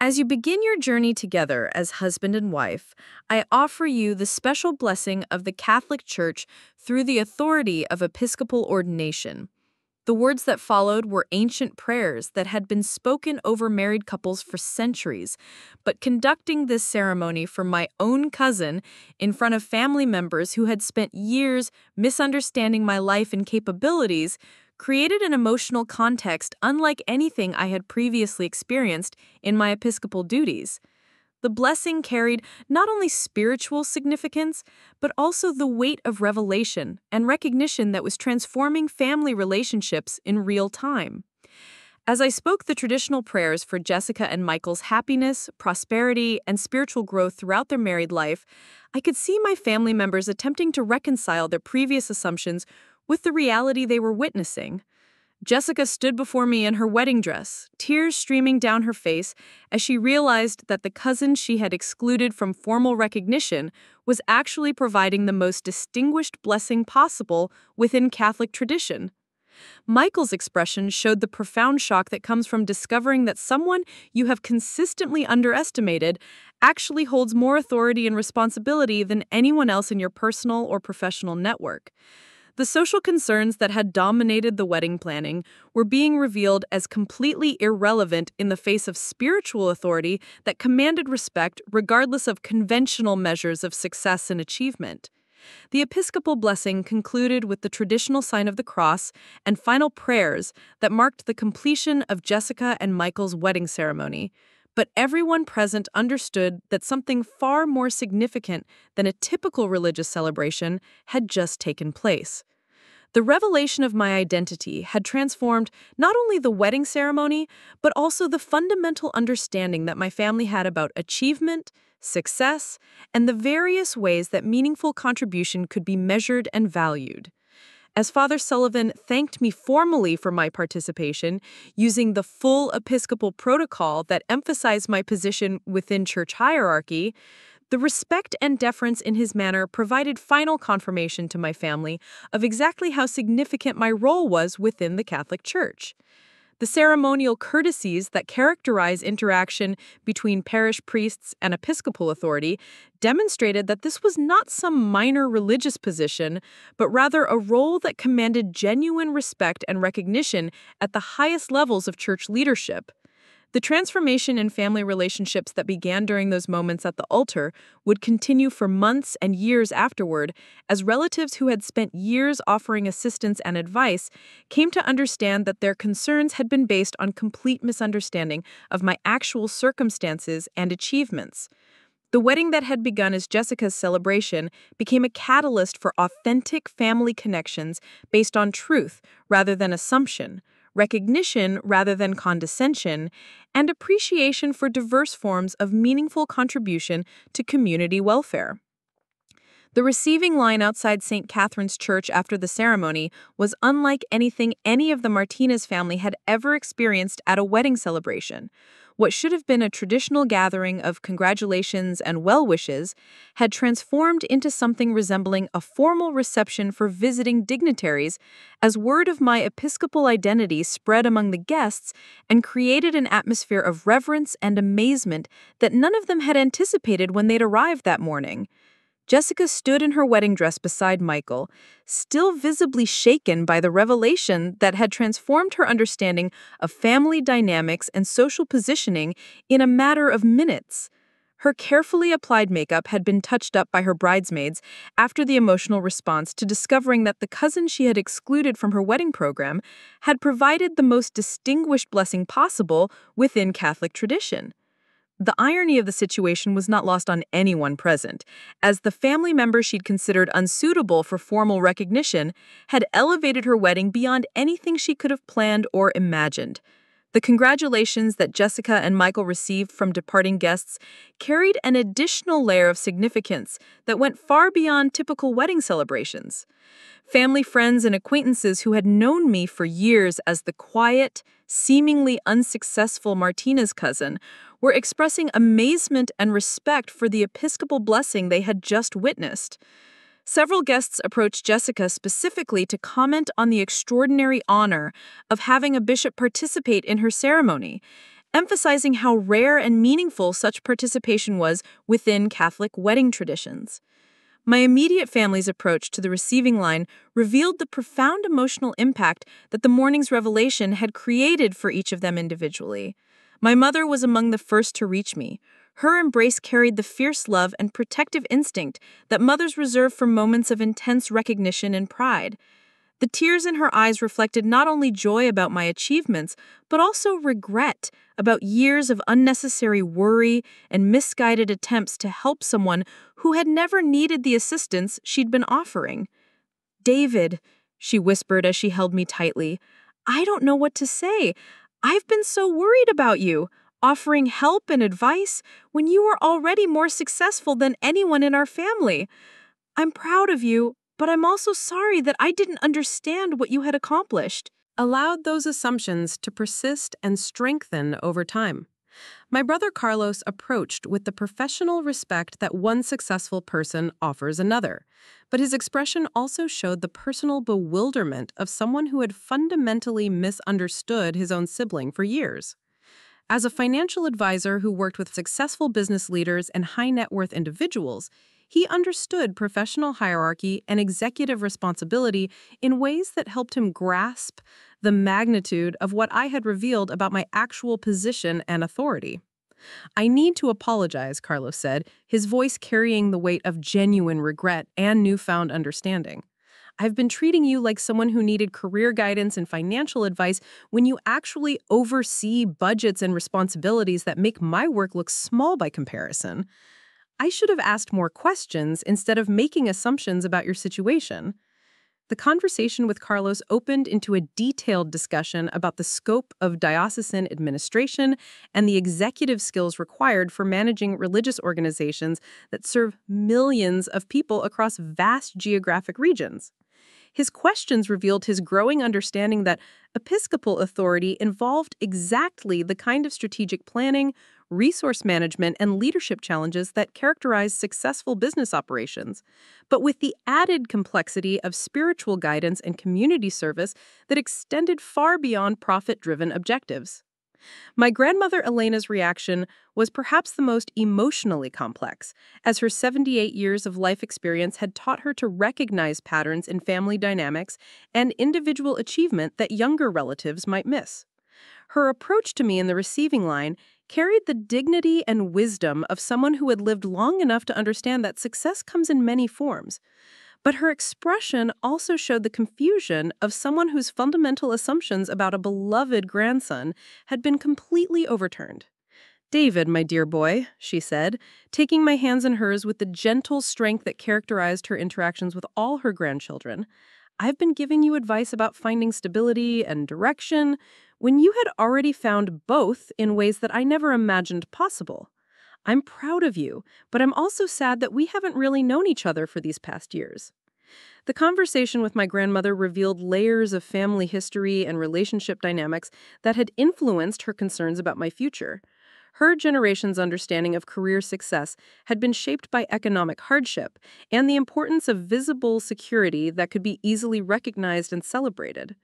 "As you begin your journey together as husband and wife, I offer you the special blessing of the Catholic Church through the authority of episcopal ordination." The words that followed were ancient prayers that had been spoken over married couples for centuries, but conducting this ceremony for my own cousin in front of family members who had spent years misunderstanding my life and capabilities created an emotional context unlike anything I had previously experienced in my episcopal duties. The blessing carried not only spiritual significance, but also the weight of revelation and recognition that was transforming family relationships in real time. As I spoke the traditional prayers for Jessica and Michael's happiness, prosperity, and spiritual growth throughout their married life, I could see my family members attempting to reconcile their previous assumptions with the reality they were witnessing. Jessica stood before me in her wedding dress, tears streaming down her face as she realized that the cousin she had excluded from formal recognition was actually providing the most distinguished blessing possible within Catholic tradition. Michael's expression showed the profound shock that comes from discovering that someone you have consistently underestimated actually holds more authority and responsibility than anyone else in your personal or professional network. The social concerns that had dominated the wedding planning were being revealed as completely irrelevant in the face of spiritual authority that commanded respect regardless of conventional measures of success and achievement. The episcopal blessing concluded with the traditional sign of the cross and final prayers that marked the completion of Jessica and Michael's wedding ceremony. But everyone present understood that something far more significant than a typical religious celebration had just taken place. The revelation of my identity had transformed not only the wedding ceremony, but also the fundamental understanding that my family had about achievement, success, and the various ways that meaningful contribution could be measured and valued. As Father Sullivan thanked me formally for my participation, using the full episcopal protocol that emphasized my position within church hierarchy, The respect and deference in his manner provided final confirmation to my family of exactly how significant my role was within the Catholic Church. The ceremonial courtesies that characterize interaction between parish priests and episcopal authority demonstrated that this was not some minor religious position, but rather a role that commanded genuine respect and recognition at the highest levels of church leadership. The transformation in family relationships that began during those moments at the altar would continue for months and years afterward, as relatives who had spent years offering assistance and advice came to understand that their concerns had been based on complete misunderstanding of my actual circumstances and achievements. The wedding that had begun as Jessica's celebration became a catalyst for authentic family connections based on truth rather than assumption, recognition rather than condescension, and appreciation for diverse forms of meaningful contribution to community welfare. The receiving line outside St. Catherine's Church after the ceremony was unlike anything any of the Martinez family had ever experienced at a wedding celebration. What should have been a traditional gathering of congratulations and well wishes had transformed into something resembling a formal reception for visiting dignitaries, as word of my episcopal identity spread among the guests and created an atmosphere of reverence and amazement that none of them had anticipated when they'd arrived that morning. Jessica stood in her wedding dress beside Michael, still visibly shaken by the revelation that had transformed her understanding of family dynamics and social positioning in a matter of minutes. Her carefully applied makeup had been touched up by her bridesmaids after the emotional response to discovering that the cousin she had excluded from her wedding program had provided the most distinguished blessing possible within Catholic tradition. The irony of the situation was not lost on anyone present, as the family member she'd considered unsuitable for formal recognition had elevated her wedding beyond anything she could have planned or imagined. The congratulations that Jessica and Michael received from departing guests carried an additional layer of significance that went far beyond typical wedding celebrations. Family, friends, and acquaintances who had known me for years as the quiet, seemingly unsuccessful Martinez cousin were expressing amazement and respect for the episcopal blessing they had just witnessed. Several guests approached Jessica specifically to comment on the extraordinary honor of having a bishop participate in her ceremony, emphasizing how rare and meaningful such participation was within Catholic wedding traditions. My immediate family's approach to the receiving line revealed the profound emotional impact that the morning's revelation had created for each of them individually. My mother was among the first to reach me. Her embrace carried the fierce love and protective instinct that mothers reserve for moments of intense recognition and pride. The tears in her eyes reflected not only joy about my achievements, but also regret about years of unnecessary worry and misguided attempts to help someone who had never needed the assistance she'd been offering. "David," she whispered as she held me tightly, "I don't know what to say. I've been so worried about you, offering help and advice when you were already more successful than anyone in our family. I'm proud of you, but I'm also sorry that I didn't understand what you had accomplished." Allowed those assumptions to persist and strengthen over time. My brother Carlos approached with the professional respect that one successful person offers another, but his expression also showed the personal bewilderment of someone who had fundamentally misunderstood his own sibling for years. As a financial advisor who worked with successful business leaders and high-net-worth individuals, he understood professional hierarchy and executive responsibility in ways that helped him grasp the magnitude of what I had revealed about my actual position and authority. "I need to apologize," Carlos said, his voice carrying the weight of genuine regret and newfound understanding. "I've been treating you like someone who needed career guidance and financial advice when you actually oversee budgets and responsibilities that make my work look small by comparison. I should have asked more questions instead of making assumptions about your situation." The conversation with Carlos opened into a detailed discussion about the scope of diocesan administration and the executive skills required for managing religious organizations that serve millions of people across vast geographic regions. His questions revealed his growing understanding that episcopal authority involved exactly the kind of strategic planning, resource management, and leadership challenges that characterize successful business operations, but with the added complexity of spiritual guidance and community service that extended far beyond profit-driven objectives. My grandmother Elena's reaction was perhaps the most emotionally complex, as her 78 years of life experience had taught her to recognize patterns in family dynamics and individual achievement that younger relatives might miss. Her approach to me in the receiving line carried the dignity and wisdom of someone who had lived long enough to understand that success comes in many forms. But her expression also showed the confusion of someone whose fundamental assumptions about a beloved grandson had been completely overturned. "David, my dear boy," she said, taking my hands in hers with the gentle strength that characterized her interactions with all her grandchildren, "I've been giving you advice about finding stability and direction when you had already found both in ways that I never imagined possible. I'm proud of you, but I'm also sad that we haven't really known each other for these past years." The conversation with my grandmother revealed layers of family history and relationship dynamics that had influenced her concerns about my future. Her generation's understanding of career success had been shaped by economic hardship and the importance of visible security that could be easily recognized and celebrated.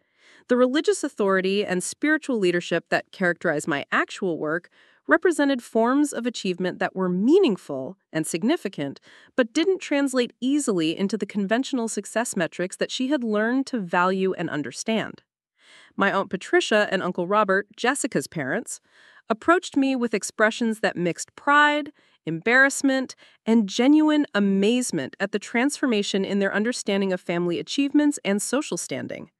The religious authority and spiritual leadership that characterized my actual work represented forms of achievement that were meaningful and significant, but didn't translate easily into the conventional success metrics that she had learned to value and understand. My Aunt Patricia and Uncle Robert, Jessica's parents, approached me with expressions that mixed pride, embarrassment, and genuine amazement at the transformation in their understanding of family achievements and social standing.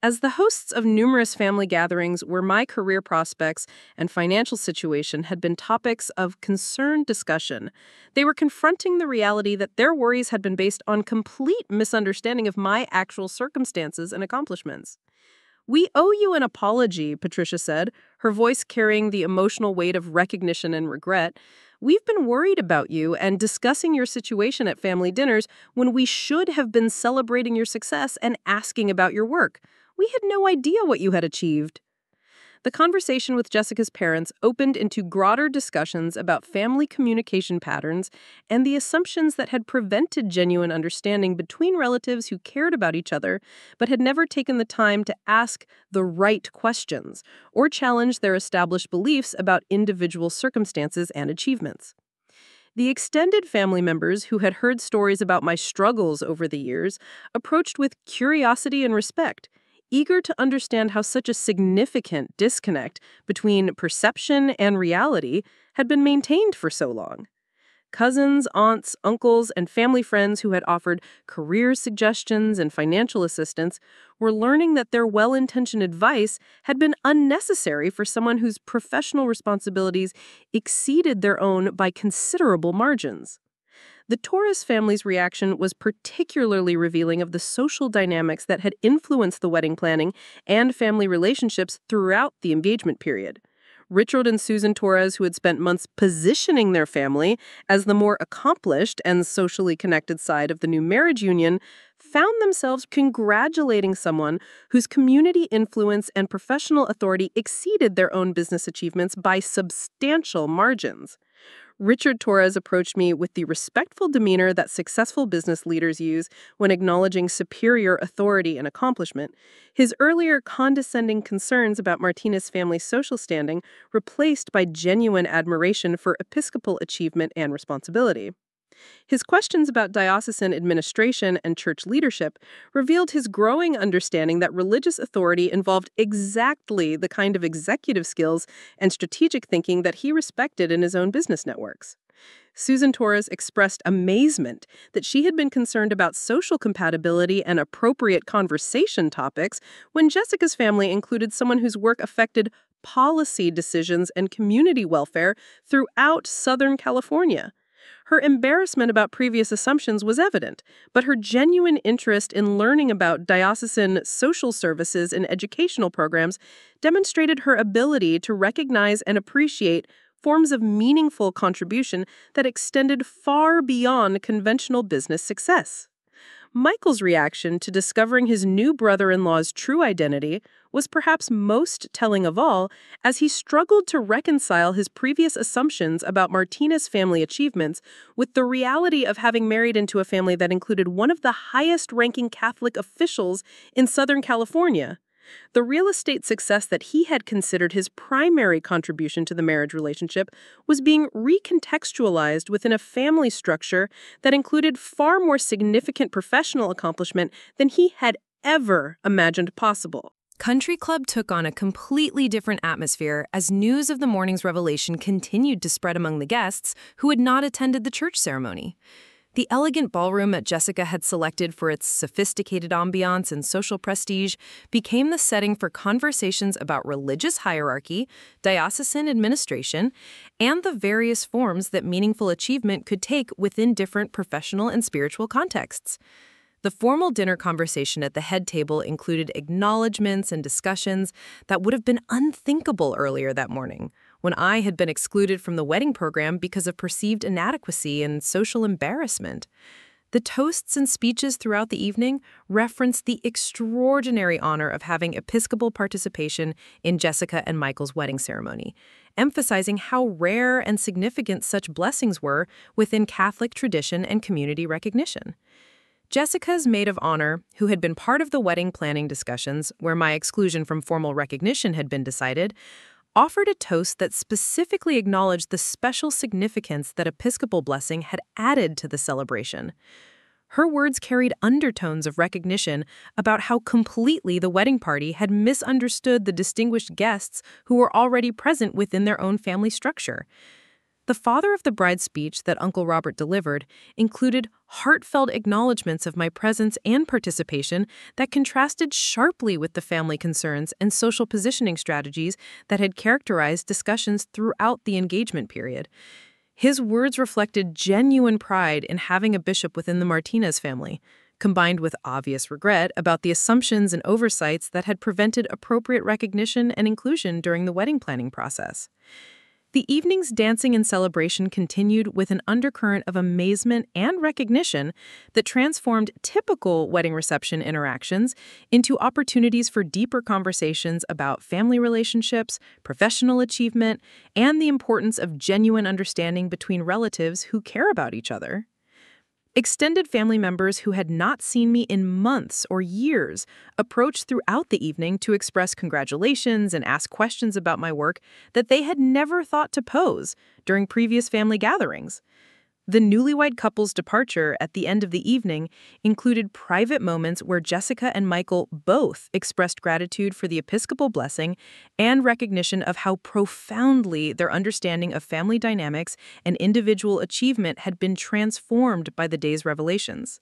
As the hosts of numerous family gatherings where my career prospects and financial situation had been topics of concerned discussion, they were confronting the reality that their worries had been based on complete misunderstanding of my actual circumstances and accomplishments. "We owe you an apology," Patricia said, her voice carrying the emotional weight of recognition and regret. "We've been worried about you and discussing your situation at family dinners when we should have been celebrating your success and asking about your work. We had no idea what you had achieved." The conversation with Jessica's parents opened into broader discussions about family communication patterns and the assumptions that had prevented genuine understanding between relatives who cared about each other but had never taken the time to ask the right questions or challenge their established beliefs about individual circumstances and achievements. The extended family members who had heard stories about my struggles over the years approached with curiosity and respect, eager to understand how such a significant disconnect between perception and reality had been maintained for so long. Cousins, aunts, uncles, and family friends who had offered career suggestions and financial assistance were learning that their well-intentioned advice had been unnecessary for someone whose professional responsibilities exceeded their own by considerable margins. The Torres family's reaction was particularly revealing of the social dynamics that had influenced the wedding planning and family relationships throughout the engagement period. Richard and Susan Torres, who had spent months positioning their family as the more accomplished and socially connected side of the new marriage union, found themselves congratulating someone whose community influence and professional authority exceeded their own business achievements by substantial margins. Richard Torres approached me with the respectful demeanor that successful business leaders use when acknowledging superior authority and accomplishment. His earlier condescending concerns about Martinez family's social standing replaced by genuine admiration for episcopal achievement and responsibility. His questions about diocesan administration and church leadership revealed his growing understanding that religious authority involved exactly the kind of executive skills and strategic thinking that he respected in his own business networks. Susan Torres expressed amazement that she had been concerned about social compatibility and appropriate conversation topics when Jessica's family included someone whose work affected policy decisions and community welfare throughout Southern California. Her embarrassment about previous assumptions was evident, but her genuine interest in learning about diocesan social services and educational programs demonstrated her ability to recognize and appreciate forms of meaningful contribution that extended far beyond conventional business success. Michael's reaction to discovering his new brother-in-law's true identity was perhaps most telling of all, as he struggled to reconcile his previous assumptions about Martinez family achievements with the reality of having married into a family that included one of the highest-ranking Catholic officials in Southern California. The real estate success that he had considered his primary contribution to the marriage relationship was being recontextualized within a family structure that included far more significant professional accomplishment than he had ever imagined possible. Country Club took on a completely different atmosphere as news of the morning's revelation continued to spread among the guests who had not attended the church ceremony. The elegant ballroom that Jessica had selected for its sophisticated ambiance and social prestige became the setting for conversations about religious hierarchy, diocesan administration, and the various forms that meaningful achievement could take within different professional and spiritual contexts. The formal dinner conversation at the head table included acknowledgments and discussions that would have been unthinkable earlier that morning, when I had been excluded from the wedding program because of perceived inadequacy and social embarrassment. The toasts and speeches throughout the evening referenced the extraordinary honor of having Episcopal participation in Jessica and Michael's wedding ceremony, emphasizing how rare and significant such blessings were within Catholic tradition and community recognition. Jessica's maid of honor, who had been part of the wedding planning discussions where my exclusion from formal recognition had been decided, offered a toast that specifically acknowledged the special significance that Episcopal blessing had added to the celebration. Her words carried undertones of recognition about how completely the wedding party had misunderstood the distinguished guests who were already present within their own family structure. The father of the bride's speech that Uncle Robert delivered included heartfelt acknowledgments of my presence and participation that contrasted sharply with the family concerns and social positioning strategies that had characterized discussions throughout the engagement period. His words reflected genuine pride in having a bishop within the Martinez family, combined with obvious regret about the assumptions and oversights that had prevented appropriate recognition and inclusion during the wedding planning process. The evening's dancing and celebration continued with an undercurrent of amazement and recognition that transformed typical wedding reception interactions into opportunities for deeper conversations about family relationships, professional achievement, and the importance of genuine understanding between relatives who care about each other. Extended family members who had not seen me in months or years approached throughout the evening to express congratulations and ask questions about my work that they had never thought to pose during previous family gatherings. The newlywed couple's departure at the end of the evening included private moments where Jessica and Michael both expressed gratitude for the Episcopal blessing and recognition of how profoundly their understanding of family dynamics and individual achievement had been transformed by the day's revelations.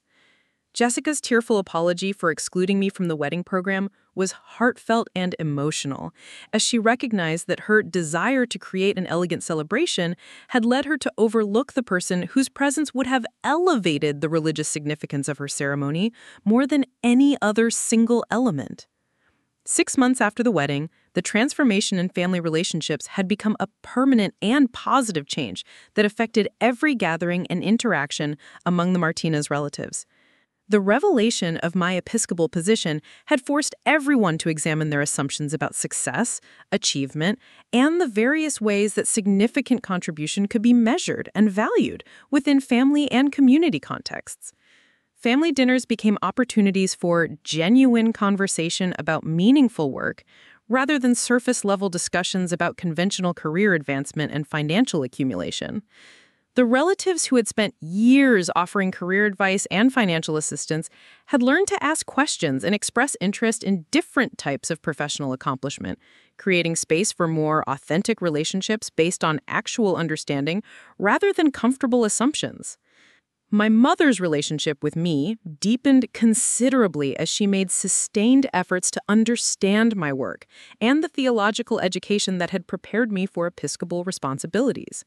Jessica's tearful apology for excluding me from the wedding program was heartfelt and emotional, as she recognized that her desire to create an elegant celebration had led her to overlook the person whose presence would have elevated the religious significance of her ceremony more than any other single element. 6 months after the wedding, the transformation in family relationships had become a permanent and positive change that affected every gathering and interaction among the Martinez relatives. The revelation of my Episcopal position had forced everyone to examine their assumptions about success, achievement, and the various ways that significant contribution could be measured and valued within family and community contexts. Family dinners became opportunities for genuine conversation about meaningful work, rather than surface-level discussions about conventional career advancement and financial accumulation. The relatives who had spent years offering career advice and financial assistance had learned to ask questions and express interest in different types of professional accomplishment, creating space for more authentic relationships based on actual understanding rather than comfortable assumptions. My mother's relationship with me deepened considerably as she made sustained efforts to understand my work and the theological education that had prepared me for Episcopal responsibilities.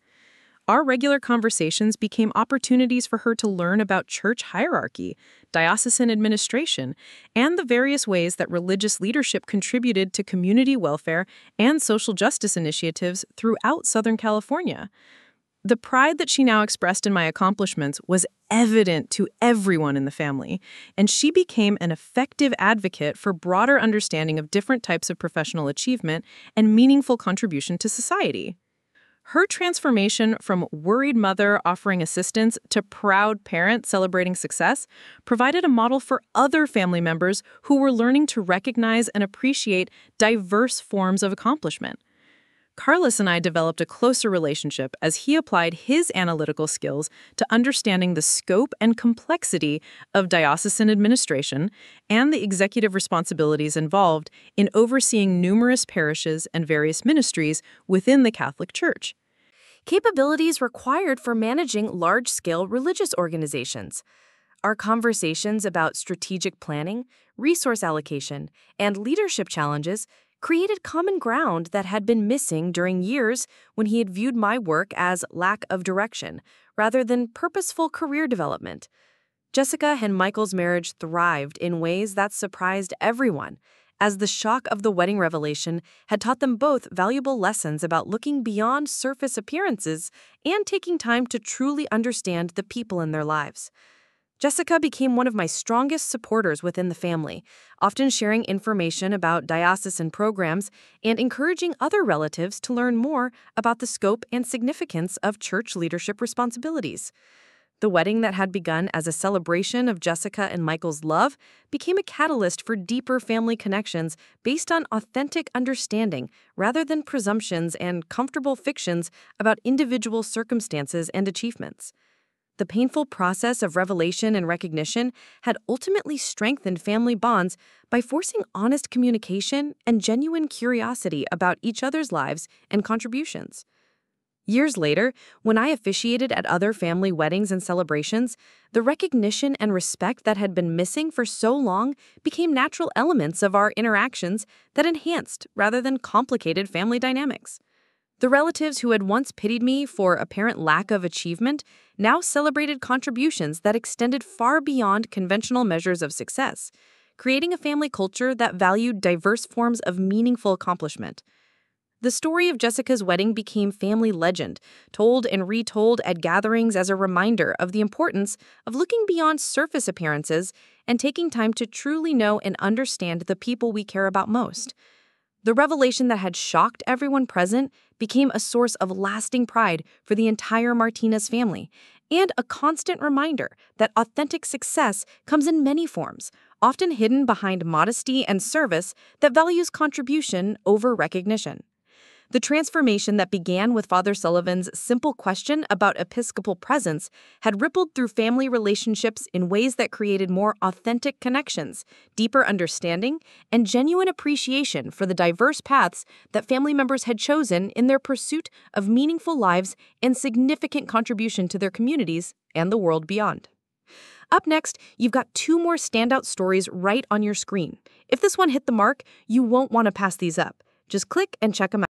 Our regular conversations became opportunities for her to learn about church hierarchy, diocesan administration, and the various ways that religious leadership contributed to community welfare and social justice initiatives throughout Southern California. The pride that she now expressed in my accomplishments was evident to everyone in the family, and she became an effective advocate for broader understanding of different types of professional achievement and meaningful contribution to society. Her transformation from worried mother offering assistance to proud parent celebrating success provided a model for other family members who were learning to recognize and appreciate diverse forms of accomplishment. Carlos and I developed a closer relationship as he applied his analytical skills to understanding the scope and complexity of diocesan administration and the executive responsibilities involved in overseeing numerous parishes and various ministries within the Catholic Church. Capabilities required for managing large-scale religious organizations. Our conversations about strategic planning, resource allocation, and leadership challenges created common ground that had been missing during years when he had viewed my work as lack of direction rather than purposeful career development. Jessica and Michael's marriage thrived in ways that surprised everyone, as the shock of the wedding revelation had taught them both valuable lessons about looking beyond surface appearances and taking time to truly understand the people in their lives. Jessica became one of my strongest supporters within the family, often sharing information about diocesan programs and encouraging other relatives to learn more about the scope and significance of church leadership responsibilities. The wedding that had begun as a celebration of Jessica and Michael's love became a catalyst for deeper family connections based on authentic understanding rather than presumptions and comfortable fictions about individual circumstances and achievements. The painful process of revelation and recognition had ultimately strengthened family bonds by forcing honest communication and genuine curiosity about each other's lives and contributions. Years later, when I officiated at other family weddings and celebrations, the recognition and respect that had been missing for so long became natural elements of our interactions that enhanced rather than complicated family dynamics. The relatives who had once pitied me for apparent lack of achievement now celebrated contributions that extended far beyond conventional measures of success, creating a family culture that valued diverse forms of meaningful accomplishment. The story of Jessica's wedding became family legend, told and retold at gatherings as a reminder of the importance of looking beyond surface appearances and taking time to truly know and understand the people we care about most. The revelation that had shocked everyone present became a source of lasting pride for the entire Martinez family, and a constant reminder that authentic success comes in many forms, often hidden behind modesty and service that values contribution over recognition. The transformation that began with Father Sullivan's simple question about episcopal presence had rippled through family relationships in ways that created more authentic connections, deeper understanding, and genuine appreciation for the diverse paths that family members had chosen in their pursuit of meaningful lives and significant contribution to their communities and the world beyond. Up next, you've got 2 more standout stories right on your screen. If this one hit the mark, you won't want to pass these up. Just click and check them out.